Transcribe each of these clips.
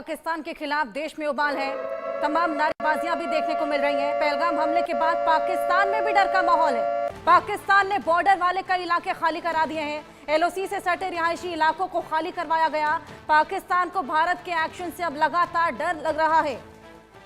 पाकिस्तान के खिलाफ देश में उबाल है। तमाम नारेबाजियां भी देखने को मिल रही हैं। पहलगाम हमले के बाद पाकिस्तान में भी डर का माहौल है। पाकिस्तान ने बॉर्डर वाले कई इलाके खाली करा दिए हैं। एलओसी से सटे रिहायशी इलाकों को खाली करवाया गया। पाकिस्तान को भारत के एक्शन से अब लगातार डर लग रहा है।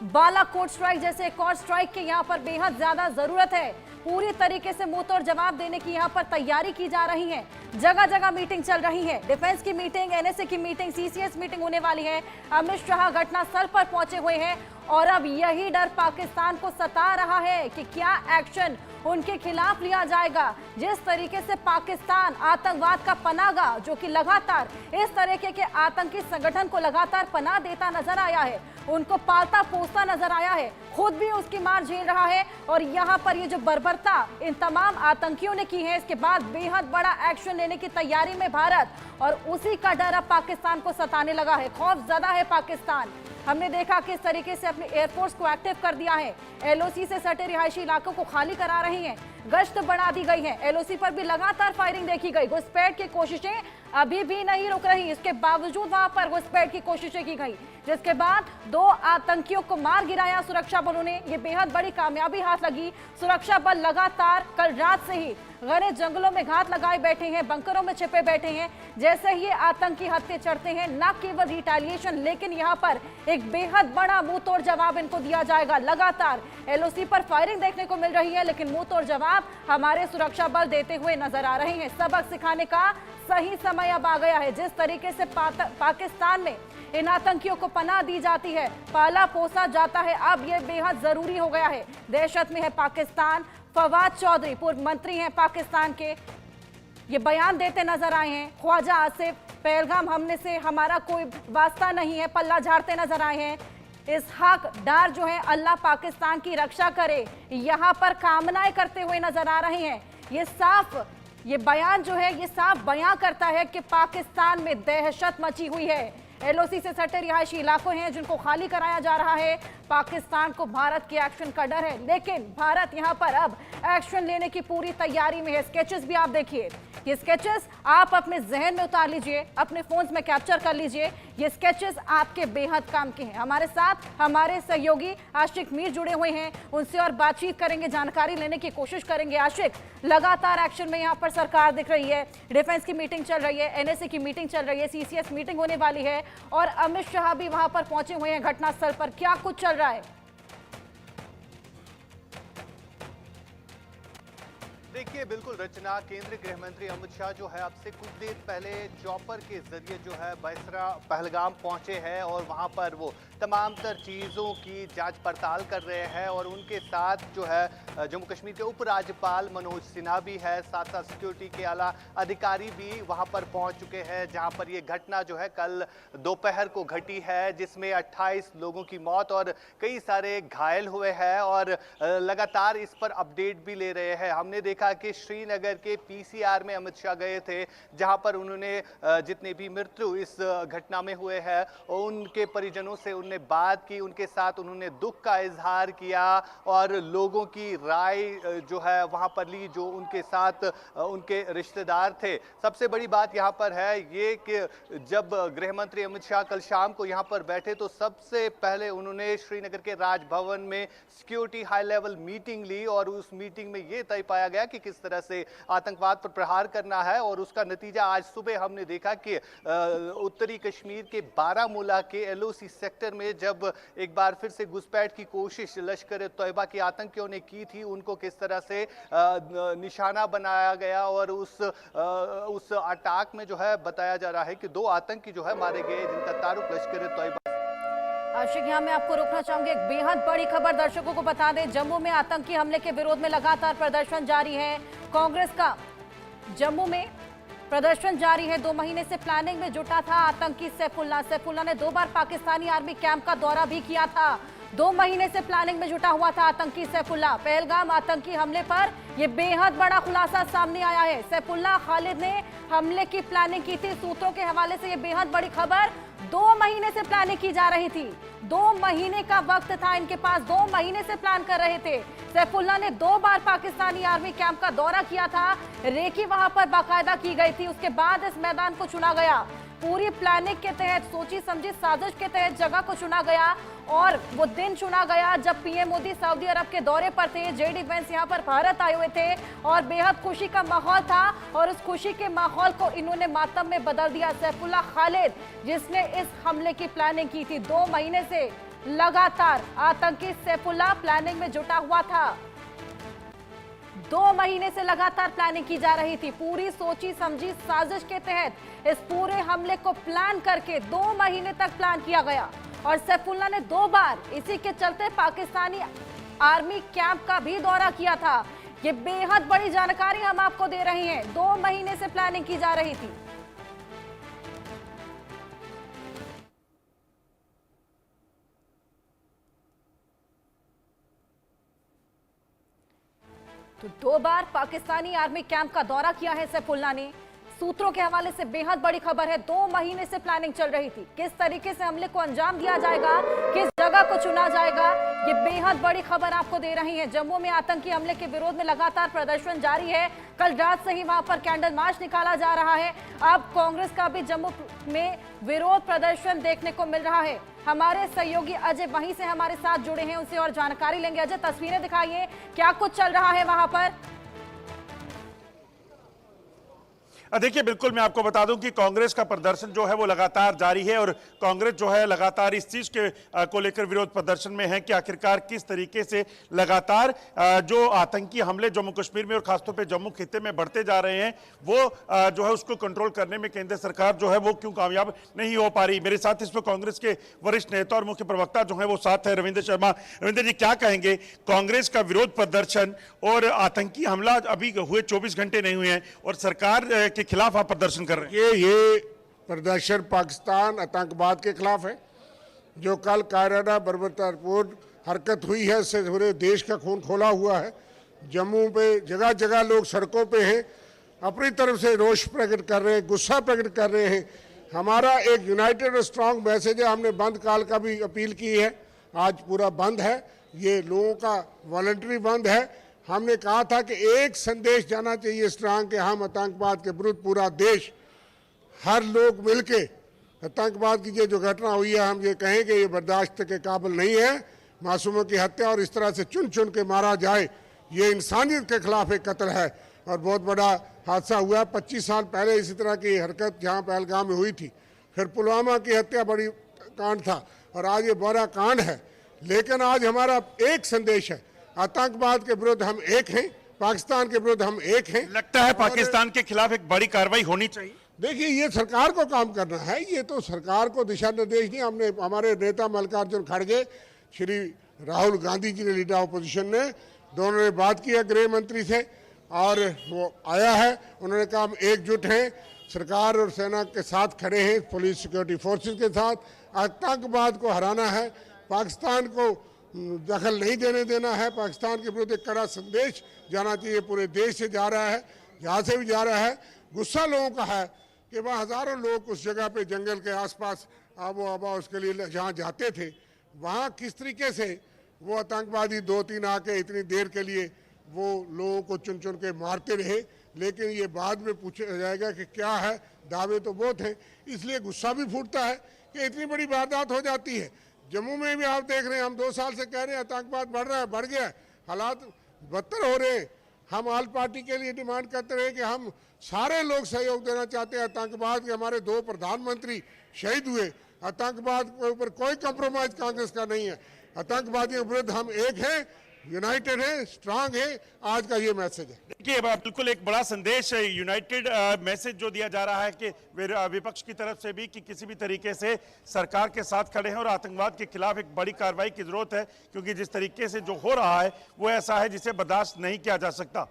बालाकोट स्ट्राइक जैसे एक और स्ट्राइक की यहाँ पर बेहद ज्यादा जरूरत है। पूरी तरीके से मुंहतोड़ जवाब देने की यहाँ पर तैयारी की जा रही है। जगह जगह मीटिंग चल रही है। डिफेंस की मीटिंग, एनएसए की मीटिंग, सीसीएस मीटिंग होने वाली है। अमित शाह घटनास्थल पर पहुंचे हुए हैं और अब यही डर पाकिस्तान को सता रहा है कि क्या एक्शन उनके खिलाफ लिया जाएगा। जिस तरीके से पाकिस्तान आतंकवाद का पनाहगाह, जो कि लगातार इस तरीके के आतंकी संगठन को लगातार पनाह देता नजर आया है, उनको पालता पोसता नजर आया है, खुद भी उसकी मार झेल रहा है। और यहाँ पर ये जो बर्बरता इन तमाम आतंकियों ने की है, इसके बाद बेहद बड़ा एक्शन लेने की तैयारी में भारत, और उसी का डर अब पाकिस्तान को सताने लगा है। खौफ ज़्यादा है पाकिस्तान। हमने देखा किस तरीके से अपनी एयरफोर्स को एक्टिव कर दिया है। एलओसी से सटे रिहायशी इलाकों को खाली करा रही हैं। गश्त बढ़ा दी गई है। एलओसी पर भी लगातार फायरिंग देखी गई। घुसपैठ की कोशिशें अभी भी नहीं रुक रही। इसके बावजूद वहां पर घुसपैठ की कोशिशें की गई, जिसके बाद 2 आतंकियों को मार गिराया सुरक्षा बलों ने। ये बेहद बड़ी कामयाबी हाथ लगी। सुरक्षा बल लगातार कल रात से ही घने जंगलों में घात लगाए बैठे हैं, बंकरों में छिपे बैठे हैं। जैसे ही आतंकी हत्थे चढ़ते हैं, न केवल रिटेलिएशन, लेकिन यहाँ पर एक बेहद बड़ा मुंहतोड़ जवाब इनको दिया जाएगा। लगातार एलओसी पर फायरिंग देखने को मिल रही है, लेकिन मुंहतोड़ जवाब हमारे सुरक्षा बल देते हुए नजर आ रहे हैं। सबक सिखाने का सही समय अब आ गया है। जिस तरीके से पाकिस्तान में इन आतंकियों को पनाह दी जाती है, पाला पोसा जाता है, अब यह बेहद जरूरी हो गया है। दहशत में है पाकिस्तान। फवाद चौधरी पूर्व मंत्री हैं पाकिस्तान के, ये बयान देते नजर आए हैं। ख्वाजा आसिफ, पहलगाम हमले से हमारा कोई वास्ता नहीं है, पल्ला झाड़ते नजर आए हैं। इसहाक डार जो है, अल्लाह पाकिस्तान की रक्षा करे, यहाँ पर कामनाएं करते हुए नजर आ रहे हैं। ये बयान जो है, ये साफ बयां करता है कि पाकिस्तान में दहशत मची हुई है। एलओसी से सटे रिहायशी इलाकों हैं जिनको खाली कराया जा रहा है। पाकिस्तान को भारत के एक्शन का डर है, लेकिन भारत यहां पर अब एक्शन लेने की पूरी तैयारी में है। स्केचेस भी आप देखिए। ये स्केचेस आप अपने जहन में उतार लीजिए, अपने फोन्स में कैप्चर कर लीजिए। ये स्केचेस आपके बेहद काम के हैं। हमारे साथ हमारे सहयोगी आशिक मीर जुड़े हुए हैं, उनसे और बातचीत करेंगे, जानकारी लेने की कोशिश करेंगे। आशिक, लगातार एक्शन में यहाँ पर सरकार दिख रही है। डिफेंस की मीटिंग चल रही है, एनएसए की मीटिंग चल रही है, सीसीएस मीटिंग होने वाली है और अमित शाह भी वहां पर पहुंचे हुए हैं घटनास्थल पर। क्या कुछ चल रहा है? देखिए, बिल्कुल रचना, केंद्रीय गृह मंत्री अमित शाह जो है अब से कुछ देर पहले चॉपर के जरिए जो है बैसरा पहलगाम पहुंचे हैं और वहां पर वो तमाम तर चीज़ों की जांच पड़ताल कर रहे हैं। और उनके साथ जो है जम्मू कश्मीर के उपराज्यपाल मनोज सिन्हा भी है, साथ साथ सिक्योरिटी के आला अधिकारी भी वहां पर पहुंच चुके हैं, जहां पर ये घटना जो है कल दोपहर को घटी है, जिसमें 28 लोगों की मौत और कई सारे घायल हुए हैं। और लगातार इस पर अपडेट भी ले रहे हैं। हमने देखा कि श्रीनगर के पीसीआर में अमित शाह गए थे, जहां पर उन्होंने जितने भी मृत्यु इस घटना में हुए हैं उनके परिजनों से उन्होंने बात की, उनके साथ उन्होंने दुख का इजहार किया और लोगों की राय जो है वहां पर ली, जो उनके साथ उनके रिश्तेदार थे। सबसे बड़ी बात यहां पर है ये कि जब गृह मंत्री अमित शाह कल शाम को यहां पर बैठे तो सबसे पहले उन्होंने श्रीनगर के राजभवन में सिक्योरिटी हाई लेवल मीटिंग ली और उस मीटिंग में ये तय पाया गया कि किस तरह से आतंकवाद पर प्रहार करना है। और उसका नतीजा आज सुबह हमने देखा कि उत्तरी कश्मीर के बारामूला के एलओसी सेक्टर में जब एक बार फिर से घुसपैठ की कोशिश लश्कर तैयबा के आतंकियों ने की थी, उनको किस तरह से निशाना बनाया गया। और उस अटैक में जो है बताया जा रहा है कि 2 आतंकी जो है मारे गए, जिनका तारुक लश्कर तैयबा। आशिक, यहाँ मैं आपको रोकना चाहूंगी। एक बेहद बड़ी खबर दर्शकों को बता दें। जम्मू में आतंकी हमले के विरोध में लगातार प्रदर्शन जारी है। कांग्रेस का जम्मू में प्रदर्शन जारी है। 2 महीने से प्लानिंग में जुटा था आतंकी सैफुल्ला ने 2 बार पाकिस्तानी आर्मी कैंप का दौरा भी किया था। 2 महीने से प्लानिंग में जुटा हुआ था आतंकी सैफुल्ला। पहलगाम आतंकी हमले पर यह बेहद बड़ा खुलासा सामने आया है। सैफुल्ला खालिद ने हमले की प्लानिंग की थी। सूत्रों के हवाले से यह बेहद बड़ी खबर। 2 महीने से प्लानिंग की जा रही थी। 2 महीने का वक्त था इनके पास। 2 महीने से प्लान कर रहे थे। सैफुल्ला ने 2 बार पाकिस्तानी आर्मी कैंप का दौरा किया था। रेकी वहां पर बाकायदा की गई थी। उसके बाद इस मैदान को चुना गया। पूरी प्लानिंग के तहत, सोची समझी साजिश के तहत जगह को चुना गया और वो दिन चुना गया जब पीएम मोदी सऊदी अरब के दौरे पर थे। जेडी वेंस यहाँ पर भारत आए हुए थे और बेहद खुशी का माहौल था और उस खुशी के माहौल को इन्होंने मातम में बदल दिया। सैफुल्ला खालिद जिसने इस हमले की प्लानिंग की थी, 2 महीने से लगातार आतंकी सैफुल्ला प्लानिंग में जुटा हुआ था। 2 महीने से लगातार प्लानिंग की जा रही थी। पूरी सोची समझी साजिश के तहत इस पूरे हमले को प्लान करके 2 महीने तक प्लान किया गया और सैफुल्ला ने 2 बार इसी के चलते पाकिस्तानी आर्मी कैंप का भी दौरा किया था। ये बेहद बड़ी जानकारी हम आपको दे रहे हैं। 2 महीने से प्लानिंग की जा रही थी। तो 2 बार पाकिस्तानी आर्मी कैंप का दौरा किया है सैफुल्ला ने। सूत्रों के हवाले से बेहद बड़ी खबर है, 2 महीने से प्लानिंग चल रही थी। किस तरीके से हमले को अंजाम दिया जाएगा, किस जगह को चुना जाएगा, ये बेहद बड़ी खबर आपको दे रही है। जम्मू में आतंकी हमले के विरोध में लगातार प्रदर्शन जारी है। कल रात से ही वहां पर कैंडल मार्च निकाला जा रहा है। अब कांग्रेस का भी जम्मू में विरोध प्रदर्शन देखने को मिल रहा है। हमारे सहयोगी अजय वहीं से हमारे साथ जुड़े हैं, उनसे और जानकारी लेंगे। अजय, तस्वीरें दिखाइए, क्या कुछ चल रहा है वहां पर? देखिए, बिल्कुल मैं आपको बता दूं कि कांग्रेस का प्रदर्शन जो है वो लगातार जारी है और कांग्रेस जो है लगातार इस चीज के को लेकर विरोध प्रदर्शन में है कि आखिरकार किस तरीके से लगातार जो आतंकी हमले जम्मू कश्मीर में और खासतौर पे जम्मू खित्ते में बढ़ते जा रहे हैं, वो जो है उसको कंट्रोल करने में केंद्र सरकार जो है वो क्यों कामयाब नहीं हो पा रही। मेरे साथ इसमें कांग्रेस के वरिष्ठ नेता और मुख्य प्रवक्ता जो है वो साथ है, रविंद्र शर्मा। रविंद्र जी, क्या कहेंगे, कांग्रेस का विरोध प्रदर्शन और आतंकी हमला अभी हुए 24 घंटे नहीं हुए हैं और सरकार के खिलाफ आप प्रदर्शन कर रहे हैं। ये प्रदर्शन पाकिस्तान आतंकवाद के खिलाफ है। जो कल कायराना बर्बरतापूर्ण हरकत हुई है, इससे पूरे देश का खून खोला हुआ है। जम्मू पे जगह जगह लोग सड़कों पे हैं, अपनी तरफ से रोष प्रकट कर रहे हैं, गुस्सा प्रकट कर रहे हैं। हमारा एक यूनाइटेड और स्ट्रांग मैसेज है। हमने बंद काल का भी अपील की है, आज पूरा बंद है, ये लोगों का वॉलंटरी बंद है। हमने कहा था कि एक संदेश जाना चाहिए स्ट्रांग के, हम आतंकवाद के विरुद्ध पूरा देश, हर लोग मिलके आतंकवाद की जो घटना हुई है, हम ये कहें कि ये बर्दाश्त के काबिल नहीं है। मासूमों की हत्या और इस तरह से चुन चुन के मारा जाए, ये इंसानियत के खिलाफ एक कत्ल है और बहुत बड़ा हादसा हुआ है। 25 साल पहले इसी तरह की हरकत जहाँ पहलगाम में हुई थी, फिर पुलवामा की हत्या बड़ी कांड था और आज ये बड़ा कांड है। लेकिन आज हमारा एक संदेश है, आतंकवाद के विरुद्ध हम एक हैं, पाकिस्तान के विरुद्ध हम एक हैं। लगता है पाकिस्तान के खिलाफ एक बड़ी कार्रवाई होनी चाहिए। देखिए, ये सरकार को काम करना है, ये तो सरकार को दिशा निर्देश नहीं। हमने हमारे नेता मल्लिकार्जुन खड़गे, श्री राहुल गांधी जी ने, लीडर ऑपोजिशन ने, दोनों ने बात की है गृह मंत्री से और वो आया है। उन्होंने कहा हम एकजुट हैं, सरकार और सेना के साथ खड़े हैं, पुलिस सिक्योरिटी फोर्सेस के साथ। आतंकवाद को हराना है, पाकिस्तान को दखल नहीं देना है। पाकिस्तान के विरुद्ध एक कड़ा संदेश जाना चाहिए, पूरे देश से जा रहा है, यहाँ से भी जा रहा है। गुस्सा लोगों का है कि वह हज़ारों लोग उस जगह पे जंगल के आसपास आबो हवा उसके लिए जहाँ जाते थे, वहाँ किस तरीके से वो आतंकवादी 2-3 आके इतनी देर के लिए वो लोगों को चुन चुन के मारते रहे। लेकिन ये बाद में पूछा जाएगा कि क्या है, दावे तो बहुत हैं, इसलिए गुस्सा भी फूटता है कि इतनी बड़ी वारदात हो जाती है। जम्मू में भी आप देख रहे हैं, हम 2 साल से कह रहे हैं आतंकवाद बढ़ रहा है, बढ़ गया, हालात बदतर हो रहे हैं। हम ऑल पार्टी के लिए डिमांड करते रहे कि हम सारे लोग सहयोग देना चाहते हैं आतंकवाद के। हमारे 2 प्रधानमंत्री शहीद हुए, आतंकवाद के ऊपर कोई कंप्रोमाइज कांग्रेस का नहीं है। आतंकवादियों के विरुद्ध हम एक हैं, यूनाइटेड है, स्ट्रांग है। आज का ये मैसेज है। देखिए, बिल्कुल एक बड़ा संदेश है, यूनाइटेड मैसेज जो दिया जा रहा है कि विपक्ष की तरफ से भी कि किसी भी तरीके से सरकार के साथ खड़े हैं और आतंकवाद के खिलाफ एक बड़ी कार्रवाई की जरूरत है, क्योंकि जिस तरीके से जो हो रहा है वो ऐसा है जिसे बर्दाश्त नहीं किया जा सकता।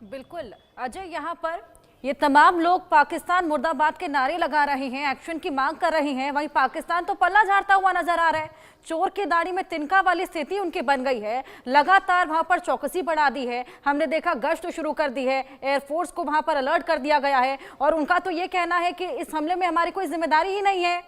बिल्कुल अजय, यहाँ पर ये तमाम लोग पाकिस्तान मुर्दाबाद के नारे लगा रहे हैं, एक्शन की मांग कर रहे हैं, वहीं पाकिस्तान तो पल्ला झाड़ता हुआ नजर आ रहा है। चोर की दाढ़ी में तिनका वाली स्थिति उनकी बन गई है। लगातार वहां पर चौकसी बढ़ा दी है, हमने देखा गश्त शुरू कर दी है, एयरफोर्स को वहां पर अलर्ट कर दिया गया है और उनका तो ये कहना है कि इस हमले में हमारी कोई जिम्मेदारी ही नहीं है।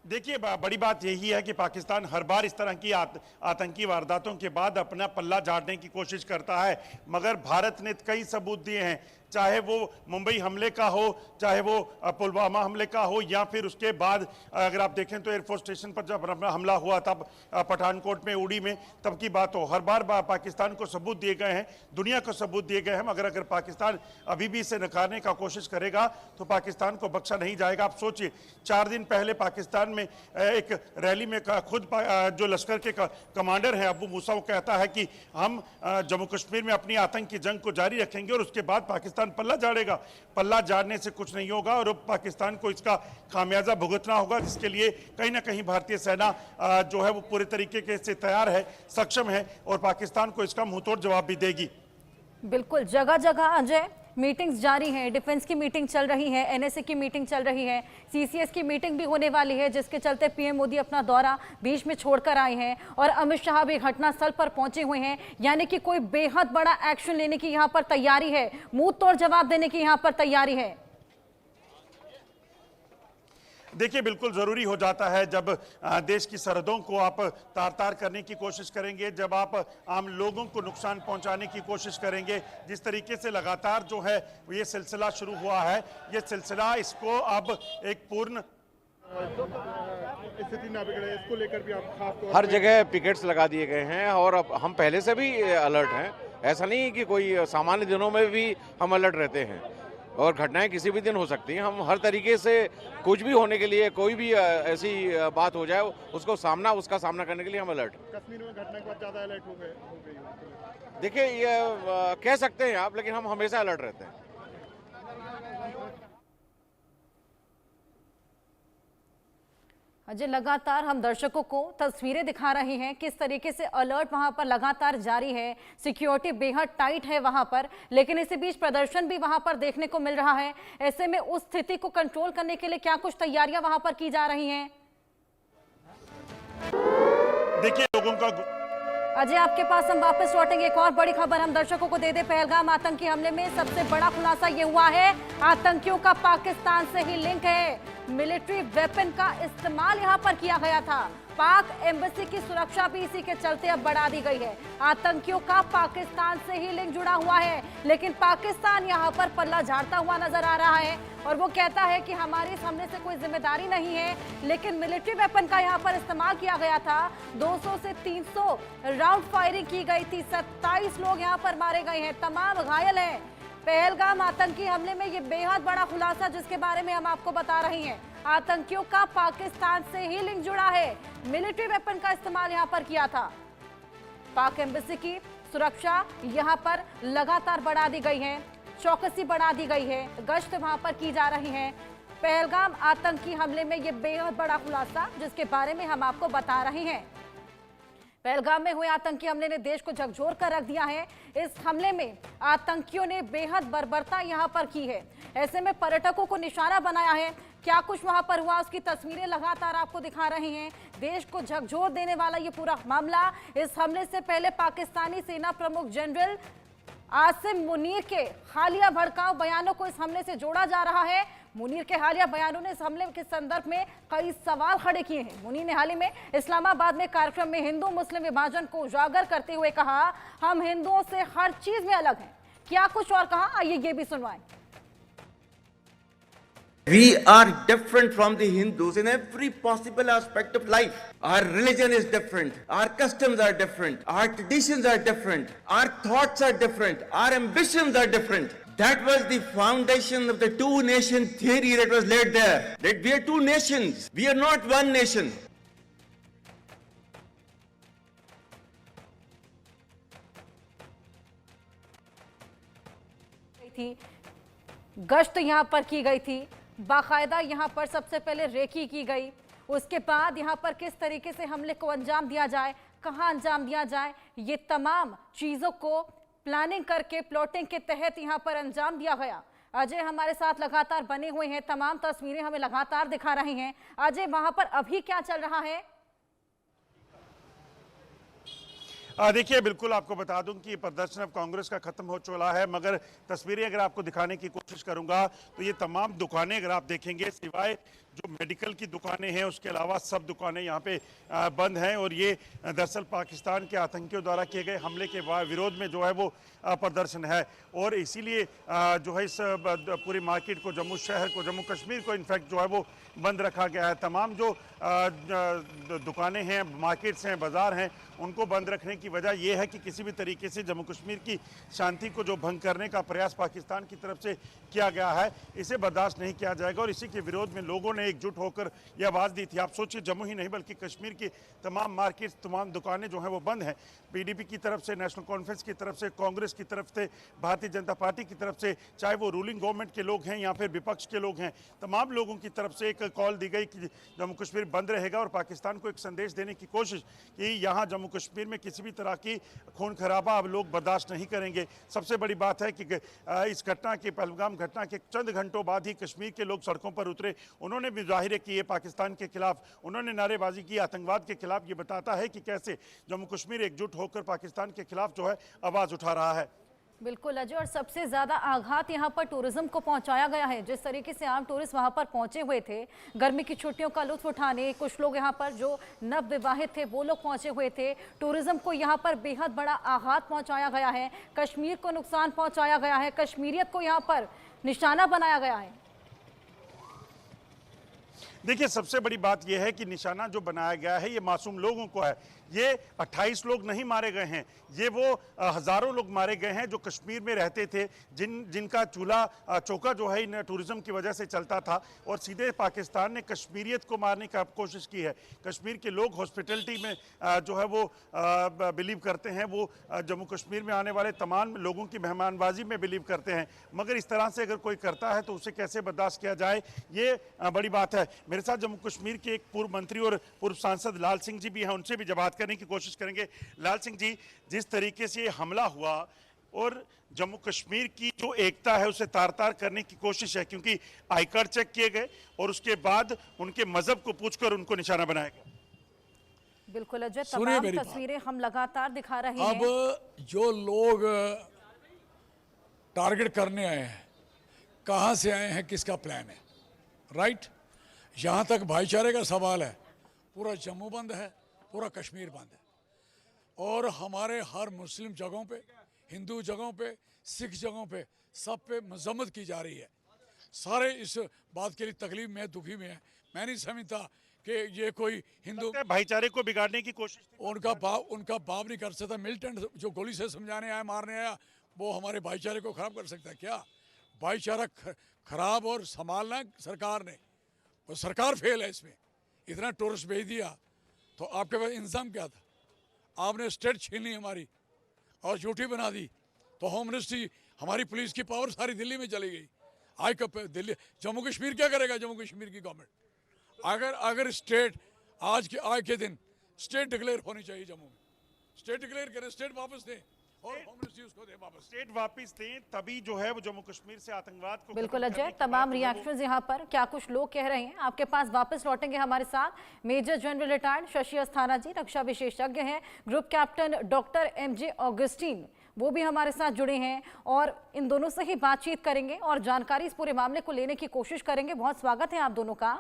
देखिए, बड़ी बात यही है कि पाकिस्तान हर बार इस तरह की आतंकी वारदातों के बाद अपना पल्ला झाड़ने की कोशिश करता है, मगर भारत ने कई सबूत दिए हैं, चाहे वो मुंबई हमले का हो, चाहे वो पुलवामा हमले का हो, या फिर उसके बाद अगर आप देखें तो एयरफोर्स स्टेशन पर जब हमला हुआ तब पठानकोट में, उड़ी में, तब की बात हो। हर बार पाकिस्तान को सबूत दिए गए हैं, दुनिया को सबूत दिए गए हैं, मगर अगर पाकिस्तान अभी भी इसे नकारने का कोशिश करेगा तो पाकिस्तान को बख्शा नहीं जाएगा। आप सोचिए, 4 दिन पहले पाकिस्तान में एक रैली में खुद जो लश्कर के कमांडर हैं अबू मूसा, वो कहता है कि हम जम्मू कश्मीर में अपनी आतंक की जंग को जारी रखेंगे और उसके बाद पाकिस्तान पल्ला झाड़ेगा। पल्ला झाड़ने से कुछ नहीं होगा और पाकिस्तान को इसका खामियाजा भुगतना होगा, जिसके लिए कहीं ना कहीं भारतीय सेना जो है वो पूरे तरीके से तैयार है, सक्षम है और पाकिस्तान को इसका मुंहतोड़ जवाब भी देगी। बिल्कुल, जगह जगह अजय मीटिंग्स जारी हैं, डिफेंस की मीटिंग चल रही है, एनएसए की मीटिंग चल रही है, सीसीएस की मीटिंग भी होने वाली है, जिसके चलते पीएम मोदी अपना दौरा बीच में छोड़कर आए हैं और अमित शाह भी घटनास्थल पर पहुंचे हुए हैं। यानी कि कोई बेहद बड़ा एक्शन लेने की यहां पर तैयारी है, मुंह तोड़ जवाब देने की यहां पर तैयारी है। देखिए, बिल्कुल जरूरी हो जाता है जब देश की सरहदों को आप तार तार करने की कोशिश करेंगे, जब आप आम लोगों को नुकसान पहुंचाने की कोशिश करेंगे। जिस तरीके से लगातार जो है ये सिलसिला शुरू हुआ है, ये सिलसिला इसको अब एक पूर्ण स्थिति ना बिगड़े, इसको लेकर भी आप खास तौर हर जगह पिकेट्स लगा दिए गए हैं और अब हम पहले से भी अलर्ट हैं। ऐसा नहीं कि कोई सामान्य दिनों में भी हम अलर्ट रहते हैं और घटनाएं किसी भी दिन हो सकती हैं। हम हर तरीके से कुछ भी होने के लिए, कोई भी ऐसी बात हो जाए उसका सामना करने के लिए हम अलर्ट। कश्मीर में घटना के बाद ज्यादा अलर्ट हो गई। देखिए, ये कह सकते हैं आप, लेकिन हम हमेशा अलर्ट रहते हैं। अजय, लगातार हम दर्शकों को तस्वीरें दिखा रहे हैं किस तरीके से अलर्ट वहां पर लगातार जारी है, सिक्योरिटी बेहद टाइट है वहां पर, लेकिन इसी बीच प्रदर्शन भी वहां पर देखने को मिल रहा है। ऐसे में उस स्थिति को कंट्रोल करने के लिए क्या कुछ तैयारियां वहां पर की जा रही हैं? देखिए, लोगों का अजय, आपके पास हम वापस लौटेंगे। एक और बड़ी खबर हम दर्शकों को दे दे। पहलगाम आतंकी हमले में सबसे बड़ा खुलासा ये हुआ है, आतंकियों का पाकिस्तान से ही लिंक है। मिलिट्री वेपन का इस्तेमाल यहां पर किया गया था। पाक एम्बेसी की सुरक्षा भी इसी के चलते अब बढ़ा दी गई है। आतंकियों का पाकिस्तान से ही लिंक जुड़ा हुआ है, लेकिन पाकिस्तान यहां पर पल्ला झाड़ता हुआ नजर आ रहा है और वो कहता है कि हमारी इस हमले से कोई जिम्मेदारी नहीं है। लेकिन मिलिट्री वेपन का यहां पर इस्तेमाल किया गया था। 200 से 300 राउंड फायरिंग की गई थी। 27 लोग यहां पर मारे गए हैं, तमाम घायल हैं। पहलगाम आतंकी हमले में ये बेहद बड़ा खुलासा जिसके बारे में हम आपको बता रहे हैं, आतंकियों का पाकिस्तान से ही लिंक जुड़ा है। मिलिट्री वेपन का इस्तेमाल यहां पर किया था। पाक एम्बेसी की सुरक्षा यहां पर लगातार बढ़ा दी गई है, चौकसी बढ़ा दी गई है, गश्त वहां पर की जा रही है। पहलगाम आतंकी हमले में ये बेहद बड़ा खुलासा जिसके बारे में हम आपको बता रहे हैं। पहलगाम में हुए आतंकी हमले ने देश को झकझोर कर रख दिया है। इस हमले में आतंकियों ने बेहद बर्बरता यहां पर की है। ऐसे में पर्यटकों को निशाना बनाया है। क्या कुछ वहां पर हुआ उसकी तस्वीरें लगातार आपको दिखा रहे हैं। देश को झकझोर देने वाला ये पूरा मामला। इस हमले से पहले पाकिस्तानी सेना प्रमुख जनरल आसिम मुनीर के हालिया भड़काऊ बयानों को इस हमले से जोड़ा जा रहा है। मुनीर के हालिया बयानों ने इस हमले के संदर्भ में कई सवाल खड़े किए हैं। मुनीर ने हाल ही में इस्लामाबाद में कार्यक्रम में हिंदू मुस्लिम विभाजन को उजागर करते हुए कहा, हम हिंदुओं से हर चीज में अलग हैं। क्या कुछ और कहा, आइए ये भी सुनवाएं। We are different from the Hindus in every possible aspect of life. Our religion is different. Our customs are different. Our traditions are different. Our thoughts are different. Our ambitions are different. That was the foundation of the two-nation theory that was laid there. That we are two nations. We are not one nation. गश्त यहां पर की गई थी, बाकायदा यहां पर सबसे पहले रेकी की गई, उसके बाद यहां पर किस तरीके से हमले को अंजाम दिया जाए, कहां अंजाम दिया जाए, ये तमाम चीजों को प्लानिंग करके प्लॉटिंग के तहत यहां पर अंजाम दिया गया। अजय हमारे साथ लगातार बने हुए हैं, तमाम तस्वीरें हमें लगातार दिखा रहे हैं। अजय, वहां पर अभी क्या चल रहा है? देखिए, बिल्कुल आपको बता दूं कि प्रदर्शन अब कांग्रेस का खत्म हो चुका है, मगर तस्वीरें अगर आपको दिखाने की कोशिश करूंगा तो ये तमाम दुकानें अगर आप देखेंगे, सिवाय जो मेडिकल की दुकानें हैं उसके अलावा सब दुकानें यहाँ पे बंद हैं। और ये दरअसल पाकिस्तान के आतंकियों द्वारा किए गए हमले के विरोध में जो है वो प्रदर्शन है। और इसीलिए जो है इस पूरी मार्केट को, जम्मू शहर को, जम्मू कश्मीर को इनफैक्ट जो है वो बंद रखा गया है। तमाम जो दुकानें हैं, मार्केट्स हैं, बाज़ार हैं, उनको बंद रखने की वजह यह है कि किसी भी तरीके से जम्मू कश्मीर की शांति को जो भंग करने का प्रयास पाकिस्तान की तरफ से किया गया है, इसे बर्दाश्त नहीं किया जाएगा। और इसी के विरोध में लोगों ने एकजुट होकर यह आवाज़ दी थी। आप सोचिए, जम्मू ही नहीं बल्कि कश्मीर की तमाम मार्केट्स, तमाम दुकानें जो हैं वो बंद हैं। पीडीपी की तरफ से, नेशनल कॉन्फ्रेंस की तरफ से, कांग्रेस की तरफ से, भारतीय जनता पार्टी की तरफ से, चाहे वो रूलिंग गवर्नमेंट के लोग हैं या फिर विपक्ष के लोग हैं, तमाम लोगों की तरफ से एक कॉल दी गई कि जम्मू कश्मीर बंद रहेगा। और पाकिस्तान को एक संदेश देने की कोशिश कि यहाँ जम्मू कश्मीर में किसी भी तरह की खून खराबा अब लोग बर्दाश्त नहीं करेंगे। सबसे बड़ी बात है कि इस घटना के, पहलगाम घटना के चंद घंटों बाद ही कश्मीर के लोग सड़कों पर उतरे। उन्होंने भी मुजाहिरे किए पाकिस्तान के खिलाफ, उन्होंने नारेबाजी की आतंकवाद के खिलाफ। ये बताता है कि कैसे जम्मू कश्मीर एकजुट होकर पाकिस्तान के खिलाफ जो है आवाज़ उठा रहा है। बिल्कुल अजय, और सबसे ज्यादा आघात यहाँ पर टूरिज्म को पहुंचाया गया है। जिस तरीके से आम टूरिस्ट वहां पर पहुंचे हुए थे गर्मी की छुट्टियों का लुत्फ उठाने, कुछ लोग यहाँ पर जो नव विवाहित थे वो लोग पहुंचे हुए थे। टूरिज्म को यहाँ पर बेहद बड़ा आघात पहुंचाया गया है, कश्मीर को नुकसान पहुंचाया गया है, कश्मीरियत को यहाँ पर निशाना बनाया गया है। देखिए, सबसे बड़ी बात यह है कि निशाना जो बनाया गया है ये मासूम लोगों को है। ये 28 लोग नहीं मारे गए हैं, ये वो हज़ारों लोग मारे गए हैं जो कश्मीर में रहते थे, जिनका चूल्हा चौका जो है इन टूरिज्म की वजह से चलता था। और सीधे पाकिस्तान ने कश्मीरियत को मारने की कोशिश की है। कश्मीर के लोग हॉस्पिटलिटी में जो है वो बिलीव करते हैं, वो जम्मू कश्मीर में आने वाले तमाम लोगों की मेहमानबाजी में बिलीव करते हैं। मगर इस तरह से अगर कोई करता है तो उसे कैसे बर्दाश्त किया जाए, ये बड़ी बात है। मेरे साथ जम्मू कश्मीर के एक पूर्व मंत्री और पूर्व सांसद लाल सिंह जी भी हैं, उनसे भी जवाब करने की कोशिश करेंगे। लाल सिंह जी, जिस तरीके से ये हमला हुआ और जम्मू कश्मीर की जो एकता है उसे तार-तार करने की कोशिश है, क्योंकि आई कार्ड चेक किए गए और उसके बाद उनके मजहब को पूछकर उनको निशाना बनाया गया। बिल्कुल अजय, तमाम तस्वीरें हम लगातार दिखा रहे हैं। अब जो लोग टारगेट करने आए हैं, कहां से आए हैं, किसका प्लान है, राइट? यहां तक भाईचारे का सवाल है, पूरा जम्मू बंद है, पूरा कश्मीर बंद है। और हमारे हर मुस्लिम जगहों पे, हिंदू जगहों पे, सिख जगहों पे, सब पे मजम्मत की जा रही है। सारे इस बात के लिए तकलीफ में, दुखी में है। मैं नहीं समझता कि ये कोई हिंदू भाईचारे को बिगाड़ने की कोशिश, उनका बाप नहीं कर सकता। मिलिटेंट जो गोली से समझाने आया, मारने आया, वो हमारे भाईचारे को खराब कर सकता है क्या? भाईचारा खराब और संभालना सरकार ने, वो सरकार फेल है इसमें। इतना टूरिस्ट भेज दिया तो आपके पास इंतजाम क्या था? आपने स्टेट छीन ली हमारी और झूठी बना दी। तो होम मिनिस्ट्री, हमारी पुलिस की पावर सारी दिल्ली में चली गई। आज कब दिल्ली, जम्मू कश्मीर क्या करेगा? जम्मू कश्मीर की गवर्नमेंट अगर स्टेट आज के दिन स्टेट डिक्लेयर होनी चाहिए जम्मू में, स्टेट डिक्लेयर करें, स्टेट वापस दें और होम मिनिस्ट्री उसको दे वापस, स्टेट वापस दें, तभी जो है वो जम्मू कश्मीर से आतंकवाद को। बिल्कुल अजय, तमाम रिएक्शंस यहाँ पर, क्या कुछ लोग कह रहे हैं आपके पास वापस लौटेंगे। हमारे साथ major general retired Shashi Asthana ji, रक्षा विशेषज्ञ हैं, group captain doctor MJ Augustine, वो भी हमारे साथ जुड़े हैं और इन दोनों से ही बातचीत करेंगे और जानकारी इस पूरे मामले को लेने की कोशिश करेंगे। बहुत स्वागत है आप दोनों का।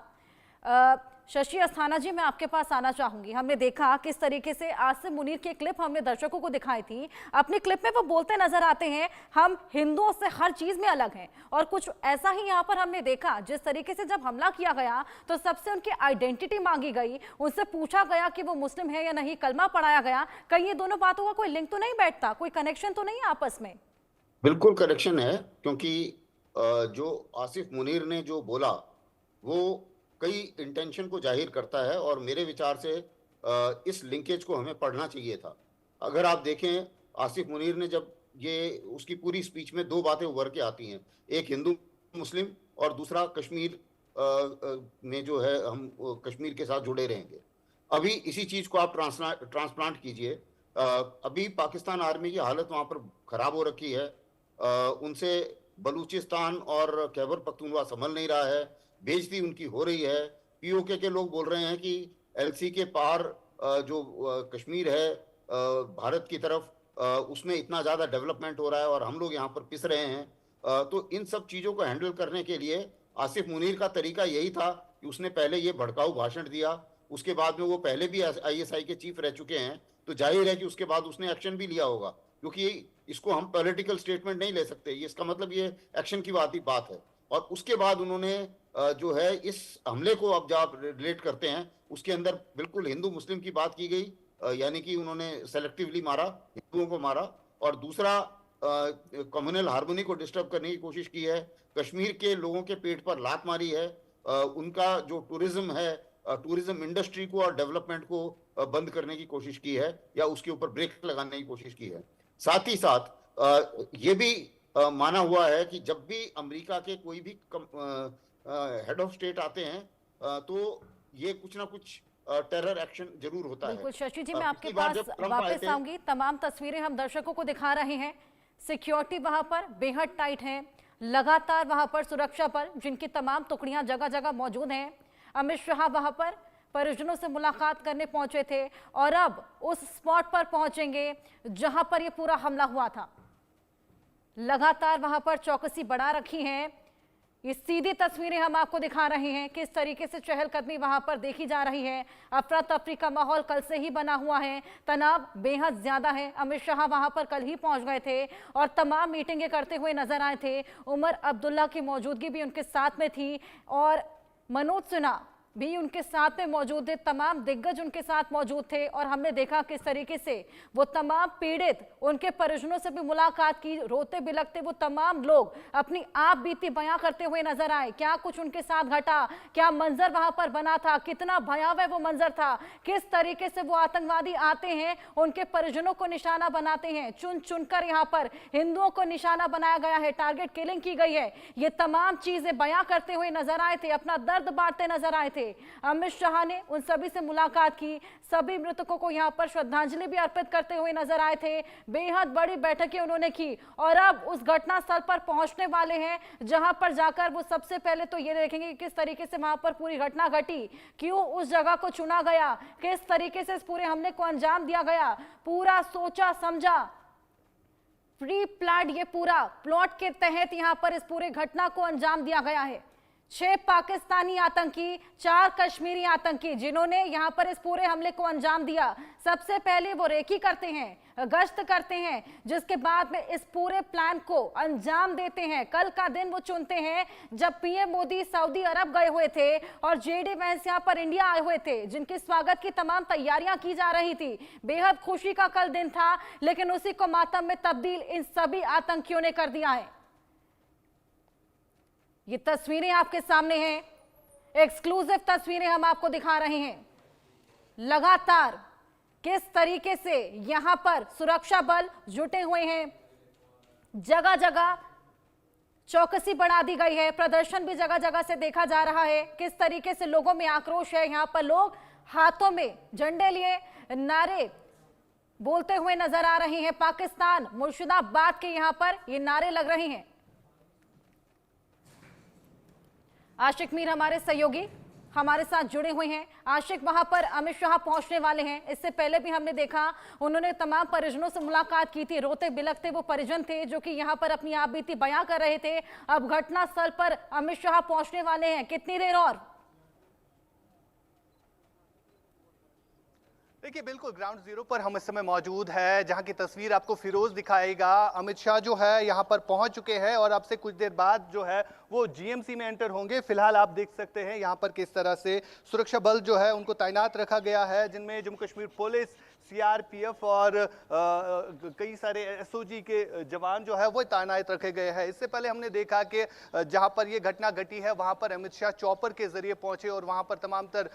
शशि अस्थाना जी, मैं आपके पास आना चाहूंगी। हमने देखा किस तरीके से आसिम मुनीर की क्लिप हमने दर्शकों को दिखाई थी। अपनी क्लिप में वो बोलते नजर आते हैं, हम हिंदुओं से हर चीज में अलग हैं। और कुछ ऐसा ही यहाँ पर हमने देखा, जिस तरीके से जब हमला किया गया तो सबसे उनकी आइडेंटिटी मांगी गई, उनसे पूछा गया कि वो मुस्लिम है या नहीं, कलमा पढ़ाया गया। कहीं ये दोनों बातों का कोई लिंक तो नहीं बैठता, कोई कनेक्शन तो नहीं आपस में? बिल्कुल कनेक्शन है, क्योंकि जो आसिफ मुनीर ने जो बोला वो कई इंटेंशन को जाहिर करता है और मेरे विचार से इस लिंकेज को हमें पढ़ना चाहिए था। अगर आप देखें, आसिफ मुनीर ने जब ये उसकी पूरी स्पीच में दो बातें उभर के आती हैं, एक हिंदू मुस्लिम और दूसरा कश्मीर में जो है हम कश्मीर के साथ जुड़े रहेंगे। अभी इसी चीज़ को आप ट्रांसप्लांट कीजिए। अभी पाकिस्तान आर्मी की हालत वहाँ पर ख़राब हो रखी है। उनसे बलूचिस्तान और खैबर पख्तूनख्वा संभल नहीं रहा है, बेइज्जती उनकी हो रही है। POK के लोग बोल रहे हैं कि LC के पार जो कश्मीर है भारत की तरफ, उसमें इतना ज़्यादा डेवलपमेंट हो रहा है और हम लोग यहाँ पर पिस रहे हैं। तो इन सब चीज़ों को हैंडल करने के लिए आसिफ मुनीर का तरीका यही था कि कि उसने पहले ये भड़काऊ भाषण दिया, उसके बाद में वो पहले भी आईएसआई के चीफ रह चुके हैं, तो जाहिर है कि उसके बाद उसने एक्शन भी लिया होगा, क्योंकि इसको हम पॉलिटिकल स्टेटमेंट नहीं ले सकते, ये इसका मतलब ये एक्शन की बात है। और उसके बाद उन्होंने जो है इस हमले को अब जब आप रिलेट करते हैं, उसके अंदर बिल्कुल हिंदू मुस्लिम की बात की गई, यानी कि उन्होंने सेलेक्टिवली मारा, हिंदुओं को मारा, और दूसरा कम्युनल हार्मोनी को डिस्टर्ब करने की कोशिश की है, कश्मीर के लोगों के पेट पर लात मारी है, उनका जो टूरिज्म है, टूरिज्म इंडस्ट्री को और डेवलपमेंट को बंद करने की कोशिश की है, या उसके ऊपर ब्रेक लगाने की कोशिश की है। साथ ही साथ ये भी माना हुआ है कि जब भी अमेरिका के कोई भी हेड ऑफ स्टेट आते हैं तो ये कुछ ना कुछ टेरर एक्शन जरूर होता है। बिल्कुल शशि जी, मैं आपके पिछली बार पास जब ट्रंप वापस आए थे, आऊंगी। तमाम तस्वीरें हम दर्शकों को दिखा रहे हैं। सिक्योरिटी वहां पर बेहद टाइट है, लगातार वहां पर सुरक्षा बल जिनकी तमाम टुकड़ियां जगह जगह मौजूद हैं। अमित शाह वहां पर परिजनों से मुलाकात करने पहुंचे थे और अब उस स्पॉट पर पहुंचेंगे जहां पर यह पूरा हमला हुआ था। लगातार वहां पर चौकसी बढ़ा रखी है। ये सीधी तस्वीरें हम आपको दिखा रहे हैं किस तरीके से चहलकदमी वहां पर देखी जा रही है। अफरा तफरी का माहौल कल से ही बना हुआ है, तनाव बेहद ज्यादा है। अमित शाह वहां पर कल ही पहुंच गए थे और तमाम मीटिंगें करते हुए नजर आए थे। उमर अब्दुल्ला की मौजूदगी भी उनके साथ में थी और मनोज सिन्हा भी उनके साथ में मौजूद थे। तमाम दिग्गज उनके साथ मौजूद थे और हमने देखा किस तरीके से वो तमाम पीड़ित, उनके परिजनों से भी मुलाकात की। रोते बिलखते वो तमाम लोग अपनी आप बीती बयां करते हुए नजर आए। क्या कुछ उनके साथ घटा, क्या मंजर वहां पर बना था, कितना भयावह वो मंजर था, किस तरीके से वो आतंकवादी आते हैं, उनके परिजनों को निशाना बनाते हैं। चुन चुनकर यहाँ पर हिंदुओं को निशाना बनाया गया है, टारगेट किलिंग की गई है। ये तमाम चीजें बयां करते हुए नजर आए थे, अपना दर्द बांटते नजर आए थे। अमित शाह ने उन सभी से मुलाकात की, सभी मृतकों को यहां पर श्रद्धांजलि भी अर्पित करते हुए नजर आए थे। बेहद बड़ी बैठकें उन्होंने की और अब उस घटनास्थल पर पहुंचने वाले हैं जहां पर जाकर वो सबसे पहले तो ये देखेंगे कि किस तरीके से वहां पर पूरी घटना घटी, क्यों उस जगह को चुना गया, किस तरीके से इस पूरे हमले को अंजाम दिया गया। पूरा सोचा समझा, प्री प्लान, ये पूरा प्लॉट के तहत यहां पर इस पूरे घटना को अंजाम दिया गया है। 6 पाकिस्तानी आतंकी, 4 कश्मीरी आतंकी जिन्होंने यहां पर इस पूरे हमले को अंजाम दिया। सबसे पहले वो रेकी करते हैं, गश्त करते हैं, जिसके बाद में इस पूरे प्लान को अंजाम देते हैं। कल का दिन वो चुनते हैं जब पीएम मोदी सऊदी अरब गए हुए थे और जेडी वैंस यहां पर इंडिया आए हुए थे, जिनके स्वागत की तमाम तैयारियां की जा रही थी। बेहद खुशी का कल दिन था, लेकिन उसी को मातम में तब्दील इन सभी आतंकियों ने कर दिया है। ये तस्वीरें आपके सामने हैं, एक्सक्लूसिव तस्वीरें हम आपको दिखा रहे हैं। लगातार किस तरीके से यहां पर सुरक्षा बल जुटे हुए हैं, जगह जगह चौकसी बढ़ा दी गई है, प्रदर्शन भी जगह जगह से देखा जा रहा है। किस तरीके से लोगों में आक्रोश है, यहां पर लोग हाथों में झंडे लिए नारे बोलते हुए नजर आ रहे हैं। पाकिस्तान मुर्शिदाबाद के यहां पर ये नारे लग रहे हैं। आशिक मीर हमारे सहयोगी हमारे साथ जुड़े हुए हैं। आशिक, वहां पर अमित शाह पहुंचने वाले हैं, इससे पहले भी हमने देखा उन्होंने तमाम परिजनों से मुलाकात की थी। रोते बिलखते वो परिजन थे जो कि यहां पर अपनी आप बीती बयां कर रहे थे। अब घटनास्थल पर अमित शाह पहुंचने वाले हैं, कितनी देर और? देखिए, बिल्कुल ग्राउंड जीरो पर हम इस समय मौजूद है, जहां की तस्वीर आपको फिरोज दिखाएगा। अमित शाह जो है यहां पर पहुंच चुके हैं और अब से कुछ देर बाद जो है वो जीएमसी में एंटर होंगे। फिलहाल आप देख सकते हैं यहां पर किस तरह से सुरक्षा बल जो है उनको तैनात रखा गया है, जिनमें जम्मू कश्मीर पुलिस, सीआरपीएफ और कई सारे एसओजी के जवान जो है वो तैनात रखे गए हैं। इससे पहले हमने देखा कि जहां पर ये घटना घटी है वहां पर अमित शाह चॉपर के जरिए पहुंचे और वहां पर तमाम तर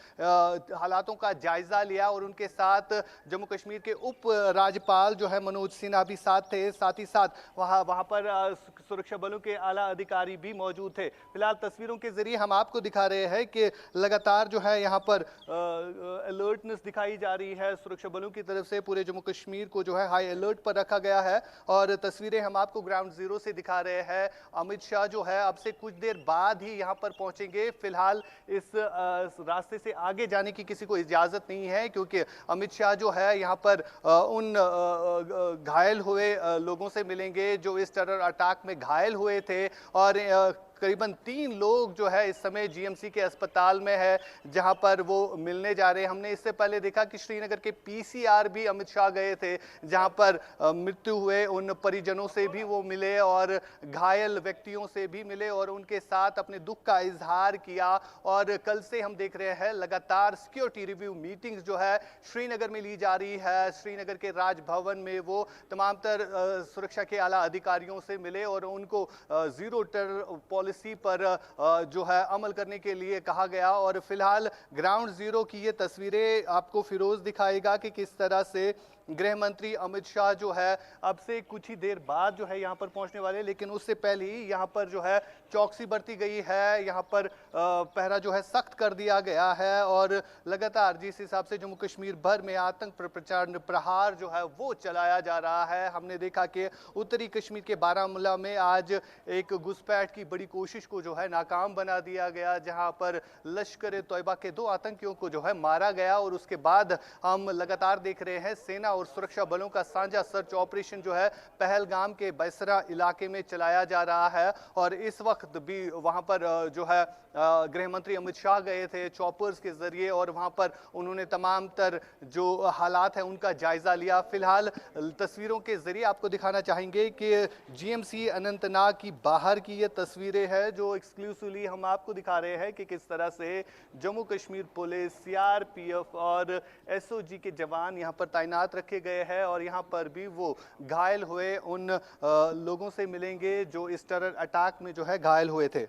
हालातों का जायजा लिया और उनके साथ जम्मू कश्मीर के उप राज्यपाल जो है मनोज सिन्हा भी साथ थे। साथ ही साथ वहां पर सुरक्षा बलों के आला अधिकारी भी मौजूद थे। फिलहाल तस्वीरों के जरिए हम आपको दिखा रहे हैं कि लगातार जो है यहाँ पर अलर्टनेस दिखाई जा रही है सुरक्षा बलों की तरफ से। पूरे जम्मू कश्मीर को जो है हाई अलर्ट पर रखा गया है और तस्वीरें हम आपको ग्राउंड जीरो से दिखा रहे हैं। अमित शाह जो है अब से कुछ देर बाद ही यहाँ पर पहुंचेंगे। फिलहाल इस रास्ते से आगे जाने की किसी को इजाजत नहीं है, क्योंकि अमित शाह जो है यहाँ पर उन घायल हुए लोगों से मिलेंगे जो इस टेरर अटैक में घायल हुए थे और करीबन 3 लोग जो है इस समय जीएमसी के अस्पताल में है, जहां पर वो मिलने जा रहे हैं। हमने इससे पहले देखा कि श्रीनगर के पीसीआर भी अमित शाह गए थे, जहां पर मृत्यु हुए उन परिजनों से भी वो मिले और घायल व्यक्तियों से भी मिले और उनके साथ अपने दुख का इजहार किया। और कल से हम देख रहे हैं लगातार सिक्योरिटी रिव्यू मीटिंग्स जो है श्रीनगर में ली जा रही है। श्रीनगर के राजभवन में वो तमाम तर सुरक्षा के आला अधिकारियों से मिले और उनको जीरो टेरर पॉलिसी पर जो है अमल करने के लिए कहा गया। और फिलहाल ग्राउंड जीरो की ये तस्वीरें आपको फिरोज दिखाएगा कि किस तरह से गृह मंत्री अमित शाह जो है अब से कुछ ही देर बाद जो है यहाँ पर पहुंचने वाले, लेकिन उससे पहले ही यहाँ पर जो है चौकसी बरती गई है। यहाँ पर पहरा जो है सख्त कर दिया गया है और लगातार जिस हिसाब से जम्मू कश्मीर भर में आतंक पर प्रचार प्रहार जो है वो चलाया जा रहा है। हमने देखा कि उत्तरी कश्मीर के बारामूला में आज एक घुसपैठ की बड़ी कोशिश को जो है नाकाम बना दिया गया, जहाँ पर लश्कर तोयबा के 2 आतंकियों को जो है मारा गया। और उसके बाद हम लगातार देख रहे हैं सेना और सुरक्षा बलों का साझा सर्च ऑपरेशन जो है पहलगाम के बैसरा इलाके में चलाया जा रहा है। और इस वक्त भी वहां पर जो है गृह मंत्री अमित शाह गए थे चॉपर्स के जरिए और वहां पर उन्होंने तमाम तर जो हालात है उनका जायजा लिया। फिलहाल तस्वीरों के जरिए आपको दिखाना चाहेंगे कि जीएमसी अनंतनाग की बाहर की ये तस्वीरें हैं जो एक्सक्लूसिवली हम आपको दिखा रहे हैं कि किस तरह से जम्मू कश्मीर पुलिस, सीआरपीएफ और एसओजी के जवान यहाँ पर तैनात रखे गए हैं। और यहाँ पर भी वो घायल हुए उन लोगों से मिलेंगे जो इस टेरर अटैक में जो है घायल हुए थे।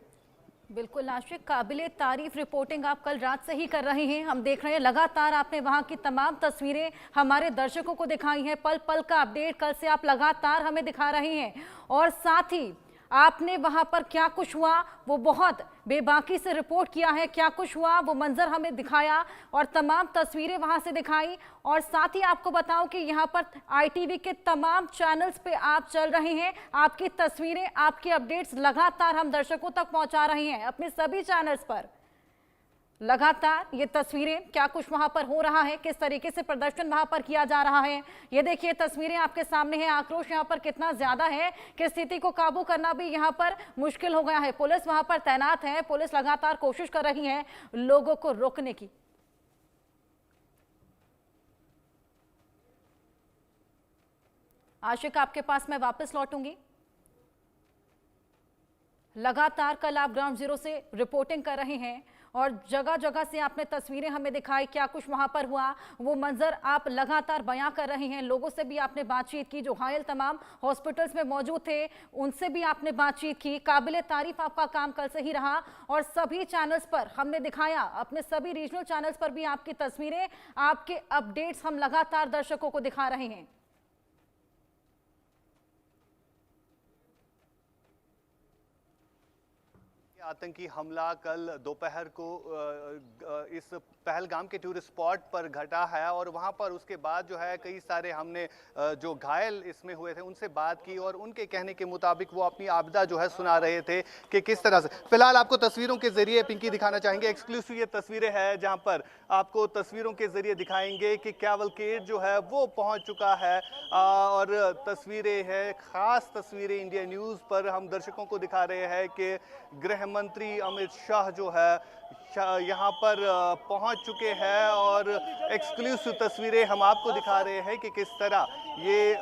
बिल्कुल नाशिक, काबिले तारीफ रिपोर्टिंग आप कल रात से ही कर रहे हैं। हम देख रहे हैं लगातार आपने वहां की तमाम तस्वीरें हमारे दर्शकों को दिखाई हैं। पल पल का अपडेट कल से आप लगातार हमें दिखा रहे हैं और साथ ही आपने वहां पर क्या कुछ हुआ वो बहुत बेबाकी से रिपोर्ट किया है। क्या कुछ हुआ वो मंजर हमें दिखाया और तमाम तस्वीरें वहां से दिखाई। और साथ ही आपको बताऊं कि यहां पर आईटीवी के तमाम चैनल्स पे आप चल रहे हैं। आपकी तस्वीरें, आपके अपडेट्स लगातार हम दर्शकों तक पहुंचा रहे हैं अपने सभी चैनल्स पर। लगातार ये तस्वीरें, क्या कुछ वहां पर हो रहा है, किस तरीके से प्रदर्शन वहां पर किया जा रहा है, ये देखिए तस्वीरें आपके सामने हैं। आक्रोश यहां पर कितना ज्यादा है कि स्थिति को काबू करना भी यहां पर मुश्किल हो गया है। पुलिस वहां पर तैनात है, पुलिस लगातार कोशिश कर रही है लोगों को रोकने की। आशिक, आपके पास मैं वापस लौटूंगी। लगातार कल आप ग्राउंड जीरो से रिपोर्टिंग कर रहे हैं और जगह जगह से आपने तस्वीरें हमें दिखाई, क्या कुछ वहां पर हुआ वो मंजर आप लगातार बयां कर रहे हैं। लोगों से भी आपने बातचीत की, जो घायल तमाम हॉस्पिटल्स में मौजूद थे उनसे भी आपने बातचीत की। काबिले तारीफ आपका काम कल से ही रहा और सभी चैनल्स पर हमने दिखाया, अपने सभी रीजनल चैनल्स पर भी आपकी तस्वीरें, आपके अपडेट्स हम लगातार दर्शकों को दिखा रहे हैं। आतंकी हमला कल दोपहर को इस पहलगाम के टूरिस्ट स्पॉट पर घटा है और वहां पर उसके बाद जो है कई सारे हमने जो घायल इसमें हुए थे उनसे बात की और उनके कहने के मुताबिक वो अपनी आपदा जो है सुना रहे थे कि किस तरह से। फिलहाल आपको तस्वीरों के जरिए पिंकी दिखाना चाहेंगे, एक्सक्लूसिव ये तस्वीरें हैं जहां पर आपको तस्वीरों के जरिए दिखाएंगे कि कैवलकेड जो है वो पहुंच चुका है और तस्वीरें हैं, खास तस्वीरें इंडिया न्यूज़ पर हम दर्शकों को दिखा रहे हैं कि गृह मंत्री अमित शाह जो है यहाँ पर पहुंच चुके हैं और एक्सक्लूसिव तस्वीरें हम आपको दिखा रहे हैं कि किस तरह ये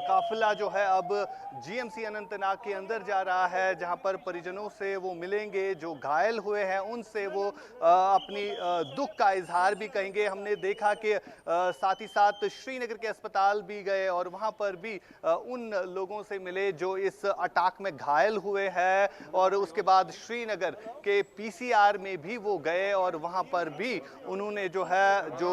काफिला जो है अब जीएमसी अनंतनाग के अंदर जा रहा है, जहां पर परिजनों से वो मिलेंगे, जो घायल हुए हैं उनसे वो अपनी दुख का इजहार भी कहेंगे। हमने देखा कि साथ ही साथ श्रीनगर के अस्पताल भी गए और वहां पर भी उन लोगों से मिले जो इस अटैक में घायल हुए हैं और उसके बाद श्रीनगर के पीसीआर में भी वो गए और वहां पर भी उन्होंने जो है जो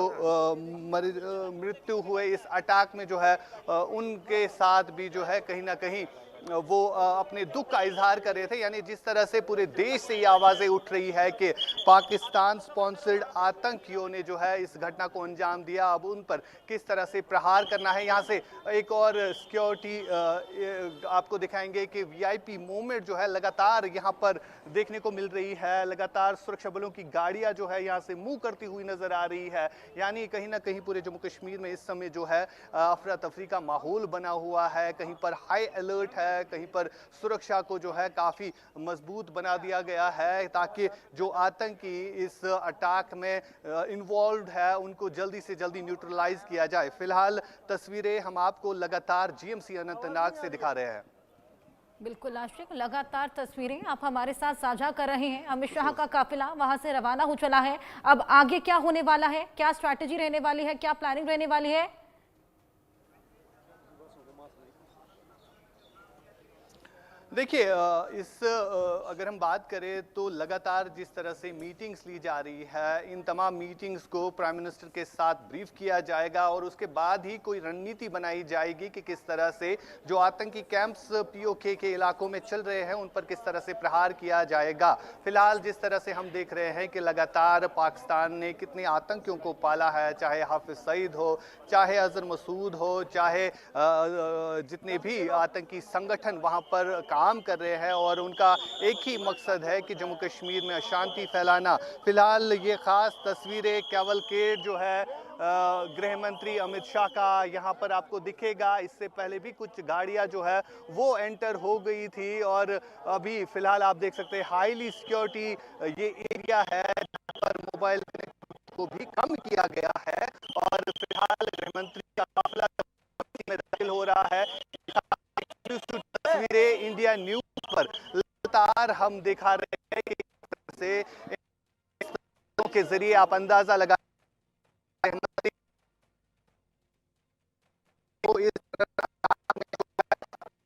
मृत्यु हुए इस अटैक में जो है उनके साथ भी जो है कहीं ना कहीं वो अपने दुख का इजहार कर रहे थे। यानी जिस तरह से पूरे देश से ये आवाज़ें उठ रही है कि पाकिस्तान स्पॉन्सर्ड आतंकियों ने जो है इस घटना को अंजाम दिया, अब उन पर किस तरह से प्रहार करना है। यहाँ से एक और सिक्योरिटी आपको दिखाएंगे कि वीआईपी मूवमेंट जो है लगातार यहाँ पर देखने को मिल रही है। लगातार सुरक्षा बलों की गाड़ियाँ जो है यहाँ से मूव करती हुई नजर आ रही है। यानी कहीं ना कहीं पूरे जम्मू कश्मीर में इस समय जो है अफरा तफरी का माहौल बना हुआ है, कहीं पर हाई अलर्ट है, है कहीं पर सुरक्षा को जो है काफ़ी मजबूत बना दिया गया है ताकि जो आतंकी इस अटैक में इन्वॉल्व है उनको जल्दी से जल्दी न्यूट्रलाइज किया जाए। फिलहाल तस्वीरें हम आपको लगातार जीएमसी अनंतनाग से दिखा रहे हैं। बिल्कुल आशिक, लगातार तस्वीरें आप हमारे साथ साझा कर रहे हैं। अमित शाह का काफिला वहां से रवाना हो चला है। अब आगे क्या होने वाला है, क्या स्ट्रैटेजी रहने वाली है, क्या प्लानिंग रहने वाली है? देखिए अगर हम बात करें तो लगातार जिस तरह से मीटिंग्स ली जा रही है, इन तमाम मीटिंग्स को प्राइम मिनिस्टर के साथ ब्रीफ किया जाएगा और उसके बाद ही कोई रणनीति बनाई जाएगी कि किस तरह से जो आतंकी कैंप्स पीओके के इलाकों में चल रहे हैं उन पर किस तरह से प्रहार किया जाएगा। फिलहाल जिस तरह से हम देख रहे हैं कि लगातार पाकिस्तान ने कितने आतंकियों को पाला है, चाहे हाफिज सईद हो, चाहे अजहर मसूद हो, चाहे जितने भी आतंकी संगठन वहाँ पर काम कर रहे हैं और उनका एक ही मकसद है कि जम्मू कश्मीर में अशांति फैलाना। फिलहाल ये खास तस्वीरें कैवलकेड जो है गृह मंत्री अमित शाह का यहाँ पर आपको दिखेगा। इससे पहले भी कुछ गाड़ियां जो है वो एंटर हो गई थी और अभी फिलहाल आप देख सकते हैं हाईली सिक्योरिटी ये एरिया है जहाँ पर मोबाइल को भी कम किया गया है और फिलहाल गृह मंत्री का काफिला में दाखिल हो रहा है। तस्वीरें इंडिया न्यूज पर लगातार हम दिखा रहे हैं कि से के जरिए आप अंदाजा लगा तो इस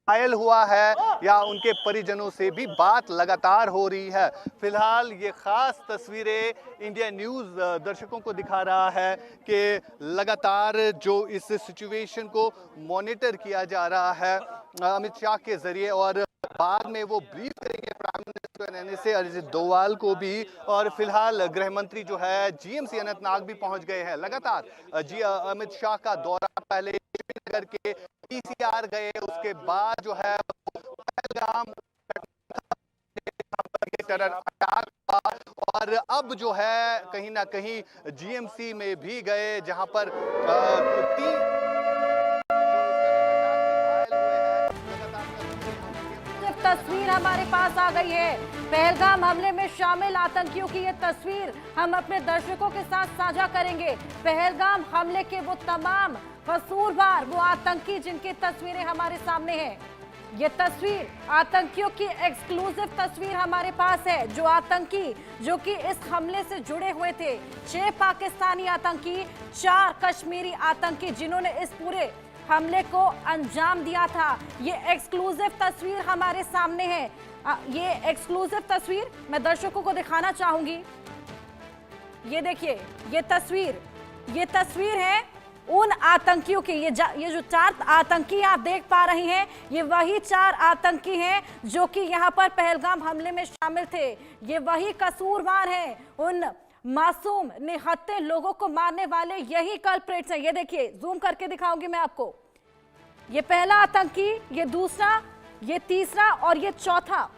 घायल हुआ है या उनके परिजनों से भी बात लगातार हो रही है। फिलहाल ये खास तस्वीरें इंडिया न्यूज़ दर्शकों को दिखा रहा है कि लगातार जो इस सिचुएशन को मॉनिटर किया जा रहा है अमित शाह के जरिए और बाद में वो ब्रीफ करेंगे prime minister NSA Ajit Doval को भी। और फिलहाल गृह मंत्री जो है जीएमसी अनंतनाग भी पहुंच गए हैं। लगातार अमित शाह का दौरा पहले श्रीनगर के पीसीआर गए, उसके बाद जो है पहलगाम टेरर अटैक हुआ और अब जो है कहीं ना कहीं जीएमसी में भी गए जहां पर तस्वीर हमारे पास आ गई है। पहलगाम हमले में शामिल आतंकियों की ये तस्वीर हम अपने दर्शकों के साथ साझा करेंगे। पहलगाम हमले के वो तमाम कसूरवार, वो आतंकी जिनकी तस्वीरें हमारे सामने हैं। ये तस्वीर आतंकियों की एक्सक्लूसिव तस्वीर हमारे पास है। जो आतंकी जो कि इस हमले से जुड़े हुए थे, 6 पाकिस्तानी आतंकी, 4 कश्मीरी आतंकी जिन्होंने इस पूरे हमले को अंजाम दिया था। ये एक्सक्लूसिव तस्वीर हमारे सामने है। ये एक्सक्लूसिव तस्वीर मैं दर्शकों को दिखाना चाहूंगी। ये देखिए, ये तस्वीर है उन आतंकियों की। ये जो 4 आतंकी आप देख पा रही हैं, ये वही 4 आतंकी हैं जो कि यहाँ पर पहलगाम हमले में शामिल थे। ये वही कसूरवार हैं, उन मासूम निहत्थे लोगों को मारने वाले यही कल्प्रिट्स हैं। ये देखिए, जूम करके दिखाऊंगी मैं आपको। ये पहला आतंकी, ये दूसरा, ये तीसरा और ये चौथा।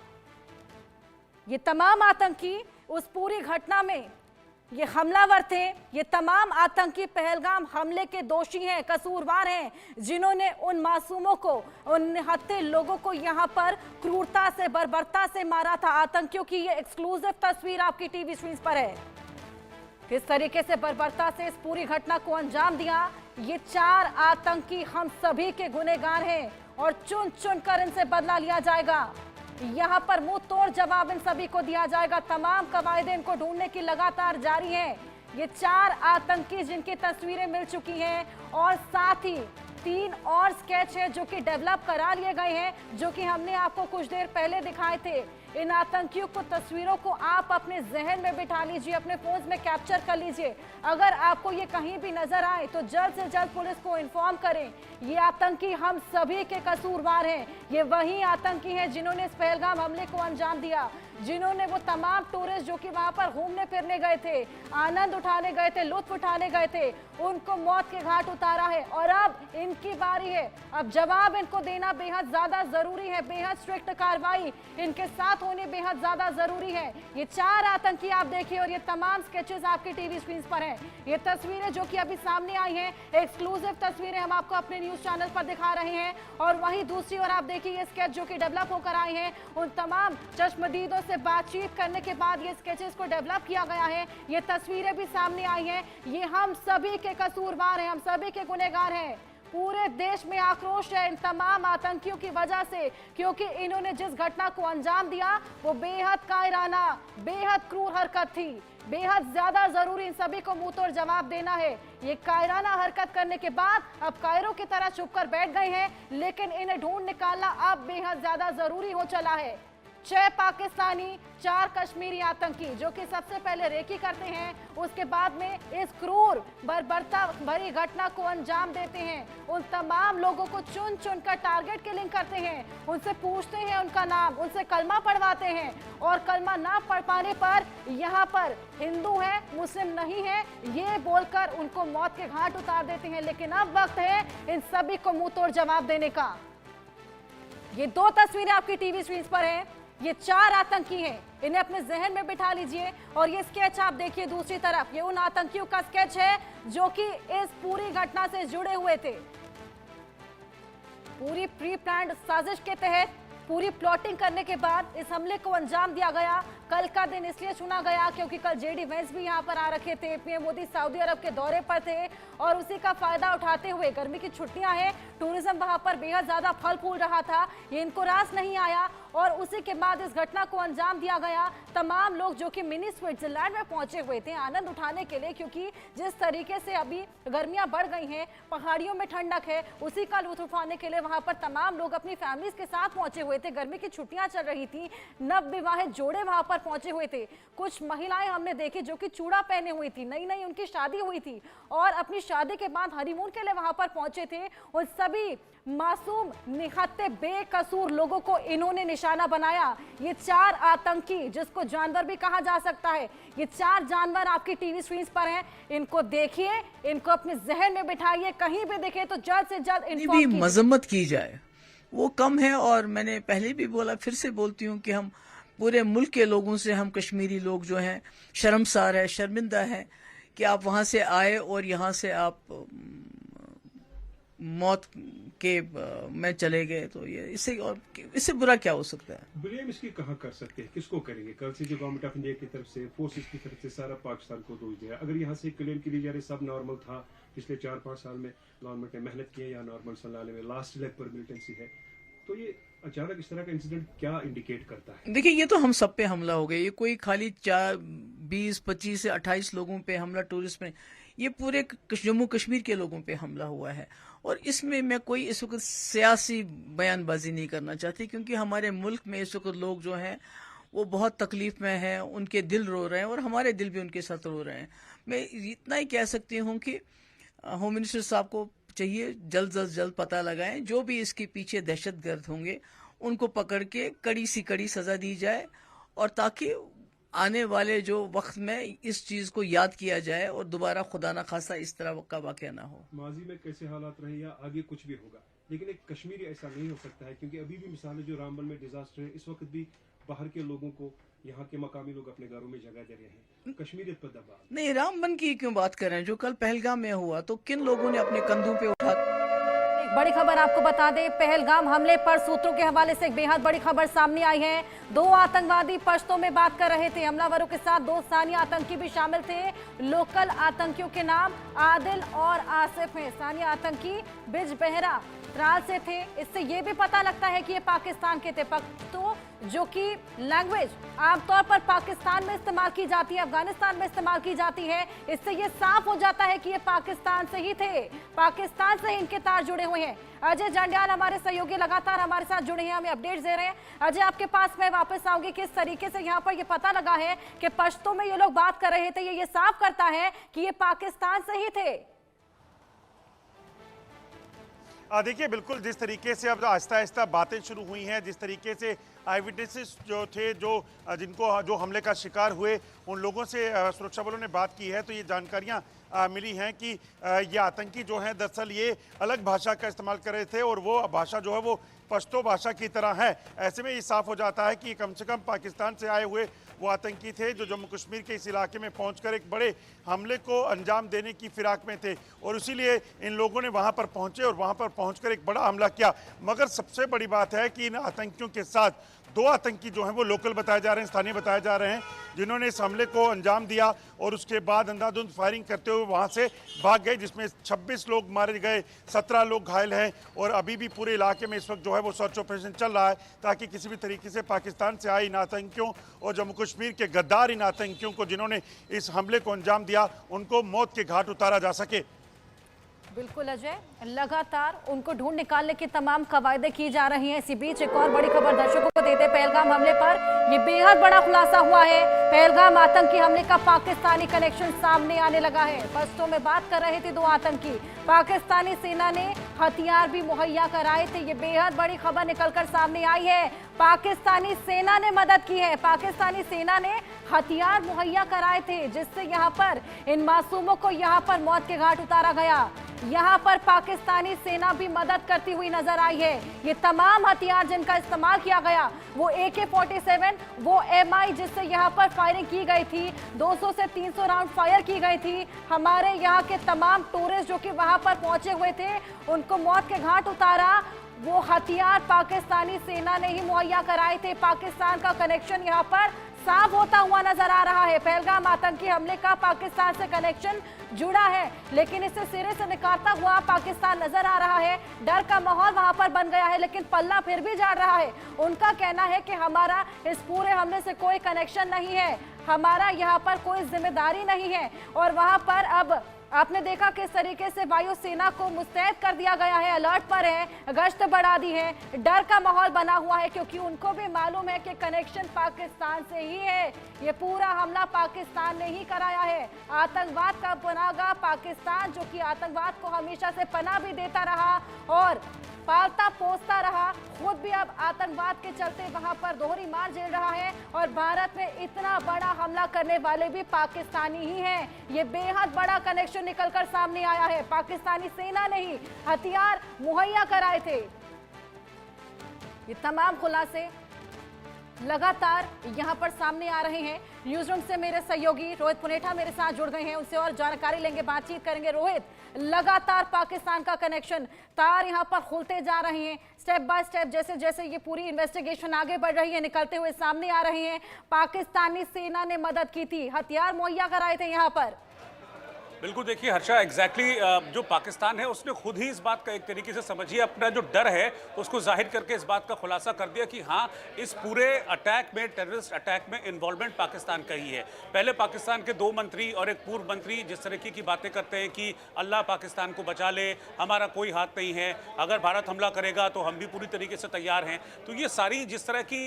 ये तमाम आतंकी उस पूरी घटना में ये हमलावर थे। ये तमाम आतंकी पहलगाम हमले के दोषी हैं, कसूरवार हैं, जिन्होंने उन मासूमों को, उन निहत्थे लोगों को यहाँ पर क्रूरता से, बर्बरता से मारा था। आतंकियों की ये एक्सक्लूसिव तस्वीर आपकी टीवी स्क्रीन पर है। किस तरीके से बर्बरता से इस पूरी घटना को अंजाम दिया। ये 4 आतंकी हम सभी के गुनहगार हैं और चुन चुन कर इनसे बदला लिया जाएगा। यहाँ पर मुंह तोड़ जवाब इन सभी को दिया जाएगा। तमाम कवायदे इनको ढूंढने की लगातार जारी है। ये 4 आतंकी जिनकी तस्वीरें मिल चुकी हैं और साथ ही 3 और स्केच है जो कि डेवलप करा लिए गए हैं, जो कि हमने आपको कुछ देर पहले दिखाए थे। इन आतंकियों को, तस्वीरों को आप अपने जहन में बिठा लीजिए, अपने फोन में कैप्चर कर लीजिए। अगर आपको ये कहीं भी नजर आए तो जल्द से जल्द पुलिस को इन्फॉर्म करें। ये आतंकी हम सभी के कसूरवार हैं। ये वही आतंकी हैं जिन्होंने इस पहलगाम हमले को अंजाम दिया। जिन्होंने वो तमाम टूरिस्ट जो कि वहां पर घूमने फिरने गए थे, आनंद उठाने गए थे, लुत्फ उठाने गए थे, उनको मौत के घाट उतारा है। और अब इनकी बारी है, अब जवाब इनको देना बेहद ज्यादा जरूरी है। बेहद स्ट्रिक्ट कार्रवाई इनके साथ होनी बेहद ज्यादा जरूरी है। ये 4 आतंकी आप देखिए और ये तमाम स्केचेस आपके टीवी स्क्रीन पर हैं। ये तस्वीरें जो कि अभी सामने आई हैं, एक्सक्लूसिव तस्वीरें हम आपको अपने न्यूज चैनल पर दिखा रहे हैं। और वहीं दूसरी ओर आप देखिए ये स्केच जो कि डेवलप होकर आए हैं, उन तमाम चश्मदीदों से बातचीत करने के बाद ये स्केचेस को डेवलप किया गया है। ये तस्वीरें भी सामने आई हैं। ये हम सभी के कसूरवार हैं, हम सभी के गुनहगार हैं। पूरे देश में आक्रोश है इन तमाम आतंकियों की वजह से, क्योंकि इन्होंने जिस घटना को अंजाम दिया वो बेहद कायराना, बेहद क्रूर हरकत थी। बेहद ज्यादा जरूरी इन सभी को मुंह तोड़ जवाब देना है। ये कायराना हरकत करने के बाद अब कायरों की तरह छुपकर बैठ गए हैं, लेकिन इन्हें ढूंढ निकालना अब बेहद ज्यादा जरूरी हो चला है। 6 पाकिस्तानी, 4 कश्मीरी आतंकी जो कि सबसे पहले रेकी करते हैं, उसके बाद में इस क्रूर बर्बरता भरी घटना को अंजाम देते हैं। उन तमाम लोगों को चुन चुन कर टारगेट किलिंग करते हैं, उनसे पूछते हैं उनका नाम, उनसे कलमा पढ़वाते हैं और कलमा ना पढ़ पाने पर यहाँ पर हिंदू है, मुस्लिम नहीं है ये बोलकर उनको मौत के घाट उतार देते हैं। लेकिन अब वक्त है इन सभी को मुंह तोड़ जवाब देने का। ये 2 तस्वीरें आपकी टीवी स्क्रीन पर हैं। ये 4 आतंकी हैं, इन्हें अपने जहन में बिठा लीजिए। और ये स्केच आप देखिए दूसरी तरफ, ये उन आतंकियों का स्केच है जो कि इस पूरी घटना से जुड़े हुए थे। पूरी प्री प्लान्ड साजिश के तहत पूरी प्लॉटिंग करने के बाद इस हमले को अंजाम दिया गया। कल का दिन इसलिए चुना गया क्योंकि कल जेडी वेंस भी यहाँ पर आ रखे थे। पीएम मोदी सऊदी अरब के दौरे पर थे और उसी का फायदा उठाते हुए, गर्मी की छुट्टियां हैं, टूरिज्म वहां पर बेहद ज्यादा फल फूल रहा था, ये इनको रास नहीं आया और उसी के बाद इस घटना को अंजाम दिया गया। तमाम लोग जो कि मिनी स्विट्जरलैंड में पहुंचे हुए थे आनंद उठाने के लिए, क्योंकि जिस तरीके से अभी गर्मियां बढ़ गई हैं, पहाड़ियों में ठंडक है, उसी का लुत्फ उठाने के लिए वहां पर तमाम लोग अपनी फैमिलीज के साथ पहुंचे हुए थे। गर्मी की छुट्टियां चल रही थी, नव विवाहित जोड़े वहां पर पहुंचे हुए थे। कुछ महिलाएं हमने देखी जो कि चूड़ा पहने हुई थी, नई नई उनकी शादी हुई थी और अपनी शादी के बाद हनीमून के लिए वहां पर पहुंचे थे। उन सभी मासूम, निहत्ते, बेकसूर लोगों को इन्होंने निशाना बनाया। ये 4 आतंकी, जिसको जानवर भी कहा जा सकता है, ये 4 जानवर आपकी टीवी स्क्रीन पर हैं। इनको देखिए, इनको अपने जहन में बिठाइए, कहीं भी दिखे तो जल्द से जल्द इन्फॉर्म कीजिए। मजम्मत की जाए वो कम है। और मैंने पहले भी बोला, फिर से बोलती हूँ कि हम पूरे मुल्क के लोगों से, हम कश्मीरी लोग जो हैं शर्मसार है, शर्मिंदा है कि आप वहां से आए और यहाँ से आप मौत के में चले गए। तो ये इससे बुरा क्या हो सकता है? ब्लेम इसकी कहाँ कर सकते हैं, किसको करेंगे? कल से जो गवर्नमेंट ऑफ इंडिया की तरफ से, फोर्सेस की तरफ से सारा पाकिस्तान को दोष दिया। अगर यहाँ से क्लेम की जा रही सब नॉर्मल था, पिछले 4-5 साल में गवर्नमेंट ने मेहनत की है, या नॉर्मल सलाले में लास्ट लेग पर मिलिटेंसी है, तो ये अचानक इस तरह का इंसिडेंट क्या इंडिकेट करता है? देखिए, ये तो हम सब पे हमला हो गया। ये कोई खाली 20, 25 से 28 लोगों पे हमला टूरिस्ट में, ये पूरे जम्मू कश्मीर के लोगों पे हमला हुआ है। और इसमें मैं कोई इस वक्त सियासी बयानबाजी नहीं करना चाहती, क्योंकि हमारे मुल्क में इस वक्त लोग जो हैं वो बहुत तकलीफ में हैं, उनके दिल रो रहे हैं और हमारे दिल भी उनके साथ रो रहे हैं। मैं इतना ही कह सकती हूँ कि होम मिनिस्टर साहब को चाहिए जल्द से जल्द पता लगाएं, जो भी इसके पीछे दहशतगर्द होंगे उनको पकड़ के कड़ी सी कड़ी सजा दी जाए, और ताकि आने वाले जो वक्त में इस चीज को याद किया जाए और दोबारा खुदा ना खासा इस तरह का वाकया ना हो। माजी में कैसे हालात रहे या आगे कुछ भी होगा, लेकिन एक कश्मीरी ऐसा नहीं हो सकता है, क्योंकि अभी भी मिसाल जो रामबन में डिजास्टर है, इस वक्त भी बाहर के लोगों को यहाँ के मकामी लोग अपने घरों में जगह दे रहे हैं। कश्मीरियत पर दबाव नहीं, रामबन की क्यों बात कर रहे हैं? जो कल पहलगाम में हुआ, तो किन लोगों ने अपने कंधों पे उठा। बड़ी खबर आपको बता दें, पहलगाम हमले पर सूत्रों के हवाले से एक बेहद बड़ी खबर सामने आई है। 2 आतंकवादी पश्तों में बात कर रहे थे। हमलावरों के साथ 2 स्थानीय आतंकी भी शामिल थे। लोकल आतंकियों के नाम आदिल और आसिफ हैं। स्थानीय आतंकी बिजबेहरा त्राल से थे। इससे ये भी पता लगता है कि ये पाकिस्तान के थे। पख्तो जो कि लैंग्वेज आमतौर पर पाकिस्तान में इस्तेमाल की जाती है, अफगानिस्तान में इस्तेमाल की जाती है, इससे ये साफ हो जाता है कि ये पाकिस्तान से ही थे, पाकिस्तान से ही इनके तार जुड़े हुए हैं। अजय जंडियाल हमारे सहयोगी लगातार हमारे साथ जुड़े हैं, हमें अपडेट्स दे रहे हैं। अजय, आपके पास मैं वापस आऊंगी। किस तरीके से यहाँ पर ये पता लगा है कि पश्तो में ये लोग बात कर रहे थे, ये साफ करता है कि ये पाकिस्तान से ही थे? देखिए बिल्कुल जिस तरीके से अब आहिस्ता आहिस्ता बातें शुरू हुई हैं, जिस तरीके से आई विटनेसेस जो थे, जो हमले का शिकार हुए, उन लोगों से सुरक्षा बलों ने बात की है, तो ये जानकारियां मिली हैं कि ये आतंकी जो हैं दरअसल ये अलग भाषा का इस्तेमाल कर रहे थे और वो भाषा जो है वो पश्तो भाषा की तरह है। ऐसे में ये साफ हो जाता है कि कम से कम पाकिस्तान से आए हुए वो आतंकी थे जो जम्मू कश्मीर के इस इलाके में पहुंचकर एक बड़े हमले को अंजाम देने की फिराक में थे और इसीलिए इन लोगों ने वहां पर पहुंचे और वहां पर पहुंचकर एक बड़ा हमला किया। मगर सबसे बड़ी बात है कि इन आतंकियों के साथ 2 आतंकी जो हैं वो लोकल बताए जा रहे हैं, स्थानीय बताए जा रहे हैं, जिन्होंने इस हमले को अंजाम दिया और उसके बाद अंधाधुंध फायरिंग करते हुए वहां से भाग गए, जिसमें 26 लोग मारे गए, 17 लोग घायल हैं और अभी भी पूरे इलाके में इस वक्त जो है वो सर्च ऑपरेशन चल रहा है ताकि किसी भी तरीके से पाकिस्तान से आए इन आतंकियों और जम्मू कश्मीर के गद्दार इन आतंकियों को जिन्होंने इस हमले को अंजाम दिया उनको मौत के घाट उतारा जा सके। बिल्कुल अजय, लगातार उनको ढूंढ निकालने की तमाम कवायदें की जा रही हैं। इसी बीच एक और बड़ी खबर दर्शकों को देते, पहलगाम हमले पर ये बेहद बड़ा खुलासा हुआ है। पहलगाम आतंकी हमले का पाकिस्तानी कनेक्शन सामने आने लगा है। पश्तो में बात कर रहे थे 2 आतंकी, पाकिस्तानी सेना ने हथियार भी मुहैया कराए थे। ये बेहद बड़ी खबर निकलकर सामने आई है। पाकिस्तानी सेना ने मदद की है, पाकिस्तानी सेना ने हथियार मुहैया कराए थे जिससे यहाँ पर इन मासूमों को यहाँ पर मौत के घाट उतारा गया। यहाँ पर पाकिस्तानी सेना भी मदद करती हुई नजर आई है। ये तमाम हथियार जिनका इस्तेमाल किया गया वो AK-47, वो MI जिससे यहाँ पर फायरिंग की गई थी, 200 से 300 राउंड फायर की गई थी। हमारे यहाँ के तमाम टूरिस्ट जो कि वहाँ पर पहुंचे हुए थे उनको मौत के घाट उतारा, वो हथियार पाकिस्तानी सेना ने ही मुहैया कराए थे। पाकिस्तान का कनेक्शन यहाँ पर साफ होता हुआ नजर आ रहा है। पहलगाम आतंकी हमले का पाकिस्तान से कनेक्शन जुड़ा है, लेकिन इसे सिरे से निकारता हुआ पाकिस्तान नजर आ रहा है। डर का माहौल वहां पर बन गया है, लेकिन पल्ला फिर भी झाड़ रहा है। उनका कहना है कि हमारा इस पूरे हमले से कोई कनेक्शन नहीं है, हमारा यहाँ पर कोई जिम्मेदारी नहीं है। और वहां पर अब आपने देखा किस तरीके से वायुसेना को मुस्तैद कर दिया गया है, अलर्ट पर है, गश्त बढ़ा दी है। डर का माहौल बना हुआ है क्योंकि उनको भी मालूम है कि कनेक्शन पाकिस्तान से ही है। ये पूरा हमला पाकिस्तान ने ही कराया है। आतंकवाद का पनाहगाह पाकिस्तान, जो कि आतंकवाद को हमेशा से पनाह भी देता रहा और पालता पोसता रहा, खुद भी अब आतंकवाद के चलते वहां पर दोहरी मार झेल रहा है। और भारत में इतना बड़ा हमला करने वाले भी पाकिस्तानी ही हैं। ये बेहद बड़ा कनेक्शन निकलकर सामने आया है। पाकिस्तानी सेना ने ही हथियार मुहैया कराए थे। ये तमाम खुलासे लगातार यहां पर सामने आ रहे हैं। न्यूज रूम से मेरे सहयोगी रोहित पुनेठा मेरे साथ जुड़ गए हैं, उनसे और जानकारी लेंगे, बातचीत करेंगे। रोहित, लगातार पाकिस्तान का कनेक्शन तार यहां पर खुलते जा रहे हैं, स्टेप बाय स्टेप जैसे जैसे ये पूरी इन्वेस्टिगेशन आगे बढ़ रही है, निकलते हुए सामने आ रहे हैं। पाकिस्तानी सेना ने मदद की थी, हथियार मुहैया कराए थे यहाँ पर। बिल्कुल, देखिए हर्षा, एग्जैक्टली जो पाकिस्तान है उसने खुद ही इस बात का एक तरीके से समझिए अपना जो डर है उसको जाहिर करके इस बात का खुलासा कर दिया कि हाँ, इस पूरे अटैक में, टेररिस्ट अटैक में इन्वॉल्वमेंट पाकिस्तान का ही है। पहले पाकिस्तान के 2 मंत्री और एक पूर्व मंत्री जिस तरीके की बातें करते हैं कि अल्लाह पाकिस्तान को बचा ले, हमारा कोई हाथ नहीं है, अगर भारत हमला करेगा तो हम भी पूरी तरीके से तैयार हैं, तो ये सारी जिस तरह की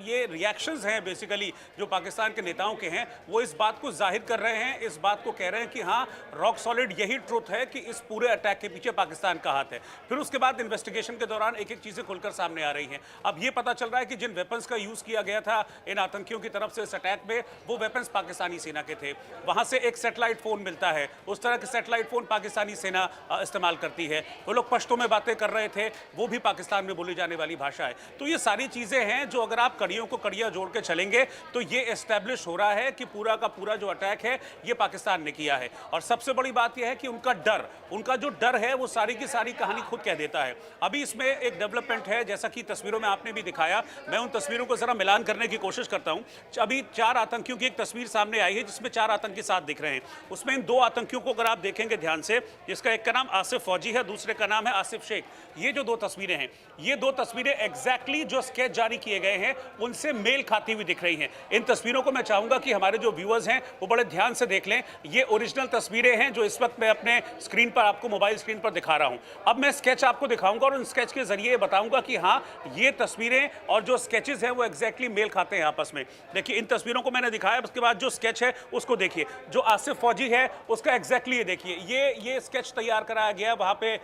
ये रिएक्शंस हैं बेसिकली जो पाकिस्तान के नेताओं के हैं, वो इस बात को जाहिर कर रहे हैं, इस बात को कह रहे हैं कि हाँ, रॉक सॉलिड यही ट्रूथ है कि इस पूरे अटैक के पीछे पाकिस्तान का हाथ है। फिर उसके बाद इन्वेस्टिगेशन के दौरान एक एक चीजें खुलकर सामने आ रही हैं। अब ये पता चल रहा है कि जिन वेपन्स का यूज किया गया था इन आतंकियों की तरफ से इस अटैक में, वो वेपन्स पाकिस्तानी सेना के थे। वहां से एक सैटेलाइट फोन मिलता है, उस तरह के सैटेलाइट फोन पाकिस्तानी सेना इस्तेमाल करती है। वो लोग पश्तो में बातें कर रहे थे, वो भी पाकिस्तान में बोली जाने वाली भाषा है। तो ये सारी चीजें हैं जो अगर आप कड़ियों को कड़ियां जोड़ के चलेंगे तो ये एस्टेब्लिश हो रहा है कि पूरा का पूरा जो अटैक है ये पाकिस्तान ने किया है। और सबसे बड़ी बात यह है कि उनका जो डर है वो सारी की सारी कहानी खुद कह देता है। अभी इसमें एक डेवलपमेंट है, जैसा कि तस्वीरों में आपने भी दिखाया, मैं उन तस्वीरों को जरा मिलान करने की कोशिश करता हूं। अभी 4 आतंकियों की एक तस्वीर सामने आई है जिसमें 4 आतंकी साथ दिख रहे हैं। उसमें इन 2 आतंकियों को अगर आप देखेंगे ध्यान से, जिसका एक का नाम आसिफ फौजी है, दूसरे का नाम है आसिफ शेख। ये जो 2 तस्वीरें हैं, ये 2 तस्वीरें एग्जैक्टली जो स्केच जारी किए गए हैं उनसे मेल खाती हुई दिख रही हैं। इन तस्वीरों को मैं चाहूंगा कि हमारे जो व्यूअर्स हैं वो बड़े ध्यान से देख लें। ये ओरिजिनल तस्वीर तस्वीरें हैं जो इस वक्त मैं अपने स्क्रीन पर आपको मोबाइल स्क्रीन पर दिखा रहा हूं। अब मैं स्केच आपको दिखाऊंगा और उन स्केच के जरिए बताऊंगा कि हाँ, ये तस्वीरें और जो स्केचेस हैं वो एग्जैक्टली मेल खाते हैं आपस में। देखिए, इन तस्वीरों को मैंने दिखाया, उसके बाद जो स्केच है उसको देखिए। जो आसिफ फौजी है उसका एग्जैक्टली ये देखिए, ये स्केच तैयार कराया गया वहां पे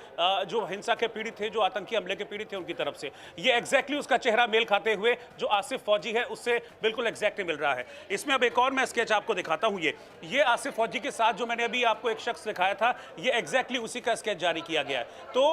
जो हिंसा के पीड़ित थे, जो आतंकी हमले के पीड़ित थे उनकी तरफ से। ये एग्जैक्टली उसका चेहरा मेल खाते हुए जो आसिफ फौजी है उससे बिल्कुल एग्जैक्टली मिल रहा है। इसमें अब एक और मैं स्केच आपको दिखाता हूं। ये आसिफ फौजी के साथ जो मैंने अभी आपको एक शख्स दिखाया था, ये एग्जैक्टली उसी का स्केच जारी किया गया है। तो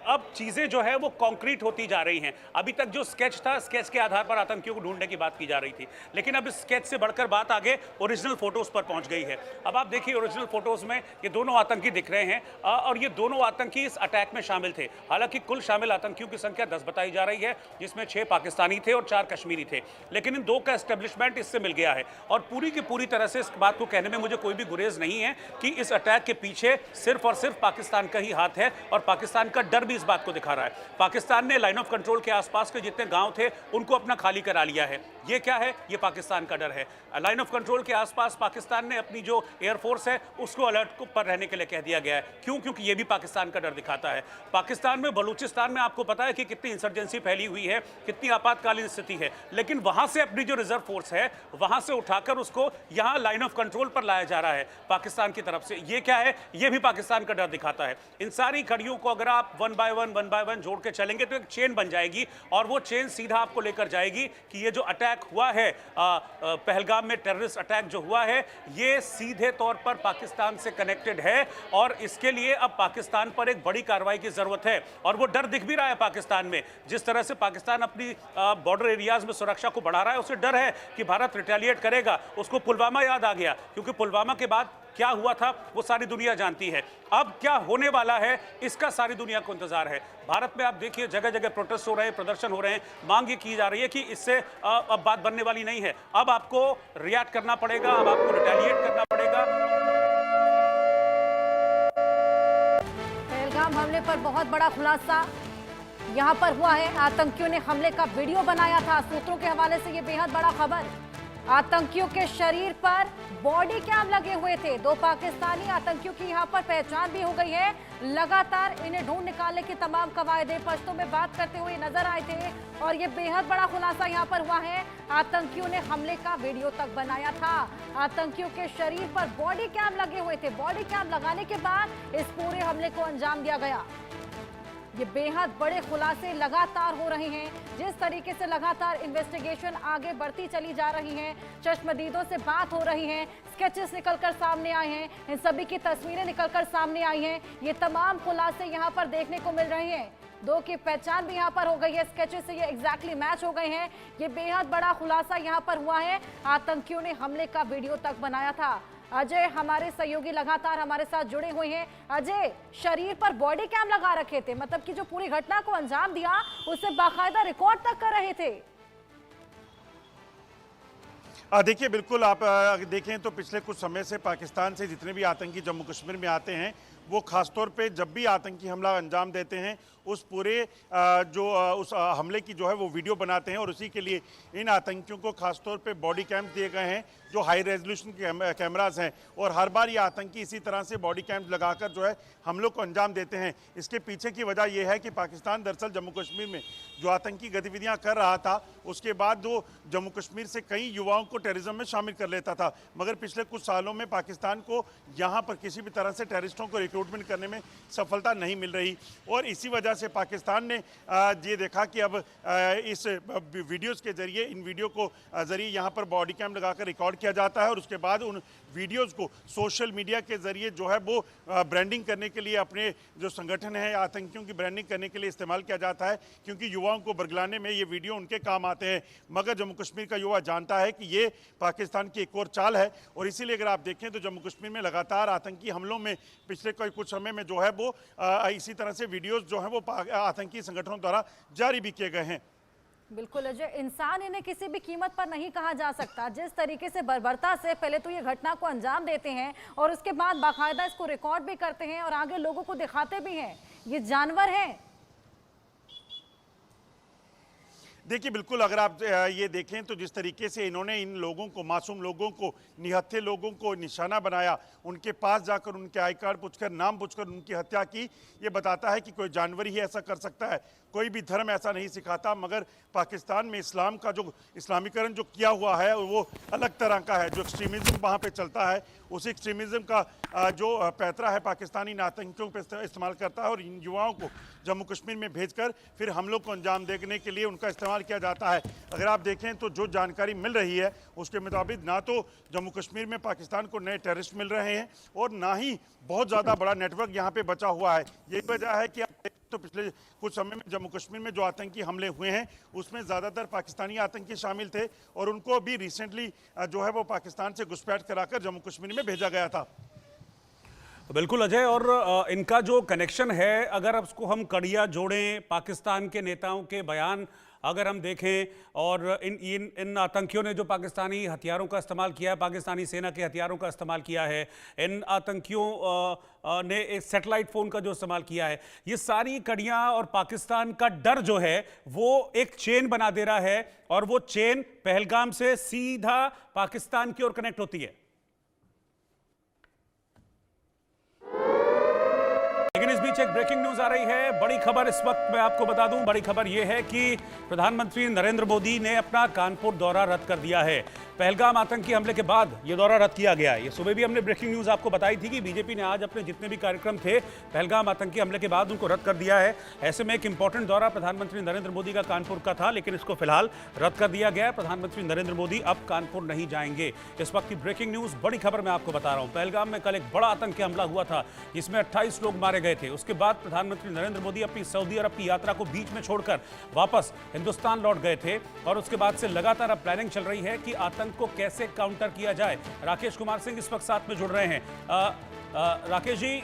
अब चीजें जो है वो कॉन्क्रीट होती जा रही हैं। अभी तक जो स्केच था, स्केच के आधार पर आतंकियों को ढूंढने की बात की जा रही थी, लेकिन अब इस स्केच से बढ़कर बात आगे ओरिजिनल फोटोज पर पहुंच गई है। अब आप देखिए, ओरिजिनल फोटोज में ये दोनों आतंकी दिख रहे हैं और ये दोनों आतंकी इस अटैक में शामिल थे। हालांकि कुल शामिल आतंकियों की संख्या 10 बताई जा रही है, जिसमें 6 पाकिस्तानी थे और 4 कश्मीरी थे, लेकिन इन 2 का एस्टेब्लिशमेंट इससे मिल गया है। और पूरी की पूरी तरह से इस बात को कहने में मुझे कोई भी गुरेज नहीं है कि इस अटैक के पीछे सिर्फ और सिर्फ पाकिस्तान का ही हाथ है, और पाकिस्तान का डर भी इस बात को दिखा रहा है। पाकिस्तान ने लाइन ऑफ कंट्रोल के आसपास के जितने गांव थे उनको अपना खाली करा लिया है। ये क्या है? ये पाकिस्तान का डर है। लाइन ऑफ कंट्रोल के आसपास पाकिस्तान ने अपनी जो एयरफोर्स है उसको अलर्ट पर रहने के लिए कह दिया गया है। क्यों? क्योंकि ये भी पाकिस्तान का डर दिखाता है। पाकिस्तान में बलूचिस्तान में आपको पता है कि कितनी इंसर्जेंसी फैली हुई है, कितनी आपातकालीन स्थिति है, लेकिन वहां से अपनी जो रिजर्व फोर्स है वहां से उठाकर उसको यहां लाइन ऑफ कंट्रोल पर लाया जा रहा है पाकिस्तान की तरफ से। ये क्या है? ये भी पाकिस्तान का डर दिखाता है। इन सारी कड़ियों को अगर आप वन बाय वन जोड़ के चलेंगे तो एक चेन बन जाएगी, और वो चेन सीधा आपको लेकर जाएगी कि ये जो अटैक हुआ है पहलगाम में, टेररिस्ट अटैक जो हुआ है, ये सीधे तौर पर पाकिस्तान से कनेक्टेड है, और इसके लिए अब पाकिस्तान पर एक बड़ी कार्रवाई की जरूरत है। और वो डर दिख भी रहा है पाकिस्तान में। जिस तरह से पाकिस्तान अपनी बॉर्डर एरियाज में सुरक्षा को बढ़ा रहा है, उसे डर है कि भारत रिटेलिएट करेगा। उसको पुलवामा याद आ गया, क्योंकि पुलवामा के बाद क्या हुआ था वो सारी दुनिया जानती है। अब क्या होने वाला है इसका सारी दुनिया को इंतजार है। भारत में आप देखिए, जगह जगह प्रोटेस्ट हो रहे हैं, प्रदर्शन हो रहे हैं, मांग ये की जा रही है कि इससे अब बात बनने वाली नहीं है। अब आपको रिएक्ट करना पड़ेगा, अब आपको रिटेलिएट करना पड़ेगा। पहलगाम हमले पर बहुत बड़ा खुलासा यहां पर हुआ है। आतंकियों ने हमले का वीडियो बनाया था। सूत्रों के हवाले से ये बेहद बड़ा खबर। आतंकियों के शरीर पर बॉडी कैम लगे हुए थे। 2 पाकिस्तानी आतंकियों की यहां पर पहचान भी हो गई है। लगातार इन्हें ढूंढ निकालने की तमाम कवायदे पश्तों में बात करते हुए नजर आए थे, और ये बेहद बड़ा खुलासा यहां पर हुआ है। आतंकियों ने हमले का वीडियो तक बनाया था। आतंकियों के शरीर पर बॉडी कैम लगे हुए थे। बॉडी कैम लगाने के बाद इस पूरे हमले को अंजाम दिया गया। ये बेहद बड़े खुलासे लगातार हो रहे हैं। जिस तरीके से लगातार इन्वेस्टिगेशन आगे बढ़ती चली जा रही है, चश्मदीदों से बात हो रही है, स्केचेस निकलकर सामने आए हैं, इन सभी की तस्वीरें निकलकर सामने आई हैं। ये तमाम खुलासे यहाँ पर देखने को मिल रहे हैं। 2 की पहचान भी यहाँ पर हो गई है। स्केचेस से ये एग्जैक्टली मैच हो गए हैं। ये बेहद बड़ा खुलासा यहाँ पर हुआ है। आतंकियों ने हमले का वीडियो तक बनाया था। अजय हमारे सहयोगी लगातार हमारे साथ जुड़े हुए हैं। अजय, शरीर पर बॉडी कैम लगा रखे थे, मतलब कि जो पूरी घटना को अंजाम दिया उसे बाकायदा रिकॉर्ड तक कर रहे थे। देखिए, बिल्कुल आप देखें तो पिछले कुछ समय से पाकिस्तान से जितने भी आतंकी जम्मू कश्मीर में आते हैं, वो खासतौर पे जब भी आतंकी हमला अंजाम देते हैं उस पूरे उस हमले की जो है वो वीडियो बनाते हैं, और उसी के लिए इन आतंकियों को खासतौर पे बॉडी कैम्प दिए गए हैं जो हाई रेजोल्यूशन कैमरास हैं, और हर बार ये आतंकी इसी तरह से बॉडी कैम्प लगाकर जो है हमलों को अंजाम देते हैं। इसके पीछे की वजह यह है कि पाकिस्तान दरअसल जम्मू कश्मीर में जो आतंकी गतिविधियां कर रहा था, उसके बाद वो जम्मू कश्मीर से कई युवाओं को टेररिज्म में शामिल कर लेता था, मगर पिछले कुछ सालों में पाकिस्तान को यहाँ पर किसी भी तरह से टेररिस्टों को रिक्रूटमेंट करने में सफलता नहीं मिल रही, और इसी वजह से पाकिस्तान ने ये देखा कि अब इस वीडियोस के जरिए, इन वीडियो को जरिए यहाँ पर बॉडी कैम लगाकर रिकॉर्ड किया जाता है, और उसके बाद उन वीडियोस को सोशल मीडिया के जरिए जो है वो ब्रांडिंग करने के लिए, अपने जो संगठन है आतंकियों की ब्रांडिंग करने के लिए इस्तेमाल किया जाता है, क्योंकि युवाओं को बरगलाने में ये वीडियो उनके काम आते हैं। मगर जम्मू कश्मीर का युवा जानता है कि ये पाकिस्तान की एक और चाल है, और इसीलिए अगर आप देखें तो जम्मू कश्मीर में लगातार आतंकी हमलों में पिछले कुछ समय में जो है वो इसी तरह से वीडियोस जो हैं वो आतंकी संगठनों द्वारा जारी भी किए गए हैं। बिल्कुल अजय, इंसान इन्हें किसी भी कीमत पर नहीं कहा जा सकता। जिस तरीके से बर्बरता से पहले तो ये घटना को अंजाम देते हैं और उसके बाद बाकायदा इसको रिकॉर्ड भी करते हैं और आगे लोगों को दिखाते भी हैं, ये जानवर हैं। देखिए बिल्कुल, अगर आप ये देखें तो जिस तरीके से इन्होंने इन लोगों को, मासूम लोगों को, निहत्थे लोगों को निशाना बनाया, उनके पास जाकर उनके आई कार्ड पूछकर, नाम पूछकर उनकी हत्या की, ये बताता है कि कोई जानवर ही ऐसा कर सकता है। कोई भी धर्म ऐसा नहीं सिखाता, मगर पाकिस्तान में इस्लाम का जो इस्लामीकरण जो किया हुआ है वो अलग तरह का है। जो एक्सट्रीमिज्म वहाँ पे चलता है, उस एक्सट्रीमिज्म का जो पैतरा है पाकिस्तानी इन आतंकियों पर इस्तेमाल करता है और इन युवाओं को जम्मू कश्मीर में भेजकर फिर हमलों को अंजाम देने के लिए उनका इस्तेमाल किया जाता है। अगर आप देखें तो जो जानकारी मिल रही है उसके मुताबिक ना तो जम्मू कश्मीर में पाकिस्तान को नए टेररिस्ट मिल रहे हैं और ना ही बहुत ज़्यादा बड़ा नेटवर्क यहाँ पे बचा हुआ है। यही वजह है कि आप तो पिछले कुछ समय में जम्मू कश्मीर में जो आतंकी हमले हुए हैं उसमें ज़्यादातर पाकिस्तानी आतंकी शामिल थे और उनको भी रिसेंटली जो है वो पाकिस्तान से घुसपैठ कराकर जम्मू कश्मीर में भेजा गया था। बिल्कुल अजय, और इनका जो कनेक्शन है, अगर उसको हम कड़ियाँ जोड़ें, पाकिस्तान के नेताओं के बयान अगर हम देखें, और इन आतंकियों ने जो पाकिस्तानी हथियारों का इस्तेमाल किया है, पाकिस्तानी सेना के हथियारों का इस्तेमाल किया है, इन आतंकियों ने एक सैटेलाइट फ़ोन का जो इस्तेमाल किया है, ये सारी कड़ियाँ और पाकिस्तान का डर जो है वो एक चेन बना दे रहा है और वो चेन पहलगाम से सीधा पाकिस्तान की ओर कनेक्ट होती है। लेकिन इस बीच एक ब्रेकिंग न्यूज आ रही है, बड़ी खबर इस वक्त मैं आपको बता दूं। बड़ी खबर यह है कि प्रधानमंत्री नरेंद्र मोदी ने अपना कानपुर दौरा रद्द कर दिया है। पहलगाम आतंकी हमले के बाद यह दौरा रद्द किया गया है। ये सुबह भी हमने ब्रेकिंग न्यूज आपको बताई थी कि बीजेपी ने आज अपने जितने भी कार्यक्रम थे पहलगाम आतंकी हमले के बाद उनको रद्द कर दिया है। ऐसे में एक इंपॉर्टेंट दौरा प्रधानमंत्री नरेंद्र मोदी का कानपुर का था, लेकिन इसको फिलहाल रद्द कर दिया गया है। प्रधानमंत्री नरेंद्र मोदी अब कानपुर नहीं जाएंगे। इस वक्त की ब्रेकिंग न्यूज, बड़ी खबर मैं आपको बता रहा हूं। पहलगाम में कल एक बड़ा आतंकी हमला हुआ था, जिसमें 28 लोग मारे गए थे। उसके बाद प्रधानमंत्री नरेंद्र मोदी अपनी सऊदी अरब की यात्रा को बीच में छोड़कर वापस हिंदुस्तान लौट गए थे और उसके बाद से लगातार अब प्लानिंग चल रही है कि आतंक को कैसे काउंटर किया जाए। राकेश कुमार सिंह इस वक्त साथ में जुड़ रहे हैं। राकेश जी,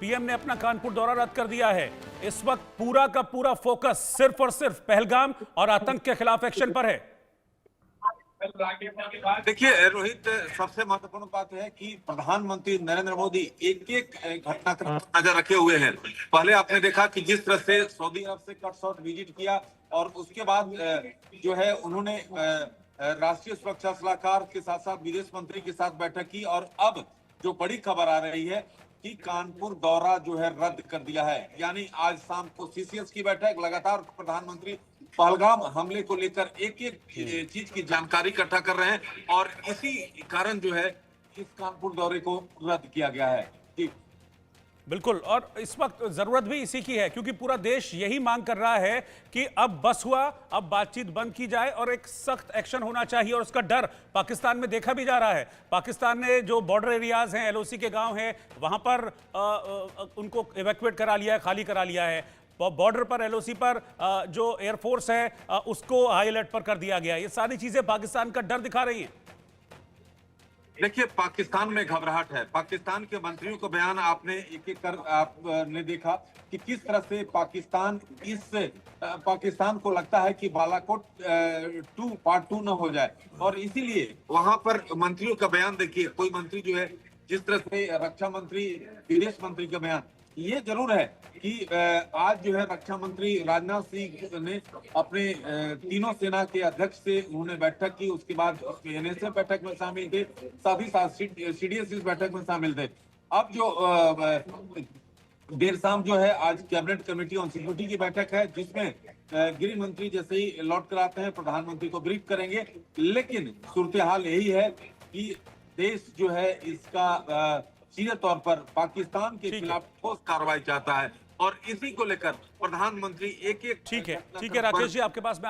पीएम ने अपना कानपुर दौरा रद्द कर दिया है। इस वक्त पूरा का पूरा फोकस सिर्फ और सिर्फ पहलगाम और आतंक के खिलाफ एक्शन पर है। देखिए रोहित, सबसे महत्वपूर्ण बात है कि प्रधानमंत्री नरेंद्र मोदी एक एक घटनाक्रम पर नजर रखे हुए हैं। पहले आपने देखा कि जिस तरह से सऊदी अरब से कट शॉट विजिट किया और उसके बाद जो है उन्होंने राष्ट्रीय सुरक्षा सलाहकार के साथ साथ विदेश मंत्री के साथ बैठक की और अब जो बड़ी खबर आ रही है कि कानपुर दौरा जो है रद्द कर दिया है। यानी आज शाम को सीसीएस की बैठक, लगातार प्रधानमंत्री पहलगाम हमले को लेकर एक एक चीज की जानकारी इकट्ठा कर रहे हैं और इसी कारण जो है इस कानपुर दौरे को रद्द किया गया है। जी बिल्कुल, और इस वक्त जरूरत भी इसी की है क्योंकि पूरा देश यही मांग कर रहा है कि अब बस हुआ, अब बातचीत बंद की जाए और एक सख्त एक्शन होना चाहिए। और उसका डर पाकिस्तान में देखा भी जा रहा है। पाकिस्तान ने जो बॉर्डर एरियाज हैं, एलओसी के गांव हैं, वहां पर उनको इवैक्यूएट करा लिया है, खाली करा लिया है। बॉर्डर पर एलओसी पर जो एयरफोर्स है उसको हाई अलर्ट पर कर दिया गया। ये सारी चीजें पाकिस्तान का डर दिखा रही हैं। देखिए, पाकिस्तान में घबराहट है। पाकिस्तान के मंत्रियों को बयान आपने एक एक कर आपने देखा कि किस तरह से पाकिस्तान को लगता है कि बालाकोट पार्ट 2 न हो जाए और इसीलिए वहां पर मंत्रियों का बयान देखिए। कोई मंत्री जो है, जिस तरह से रक्षा मंत्री, विदेश मंत्री का बयान, ये जरूर है कि आज जो है रक्षा मंत्री राजनाथ सिंह ने अपने तीनों सेना के अध्यक्ष से उन्होंने बैठक की। उसके बाद एनएसए बैठक में शामिल थे, साथ ही साथ सीडीएस इस बैठक में शामिल थे। अब जो देर शाम जो है आज कैबिनेट कमेटी ऑन सिक्योरिटी की बैठक है, जिसमें गृह मंत्री जैसे ही लौट कर आते हैं प्रधानमंत्री को ब्रीफ करेंगे। लेकिन सूरत हाल यही है कि देश जो है इसका सीधे तौर पर पाकिस्तान के खिलाफ ठोस कार्रवाई चाहता है और इसी को लेकर प्रधानमंत्री एक एक ठीक है राकेश जी, आपके पास मैं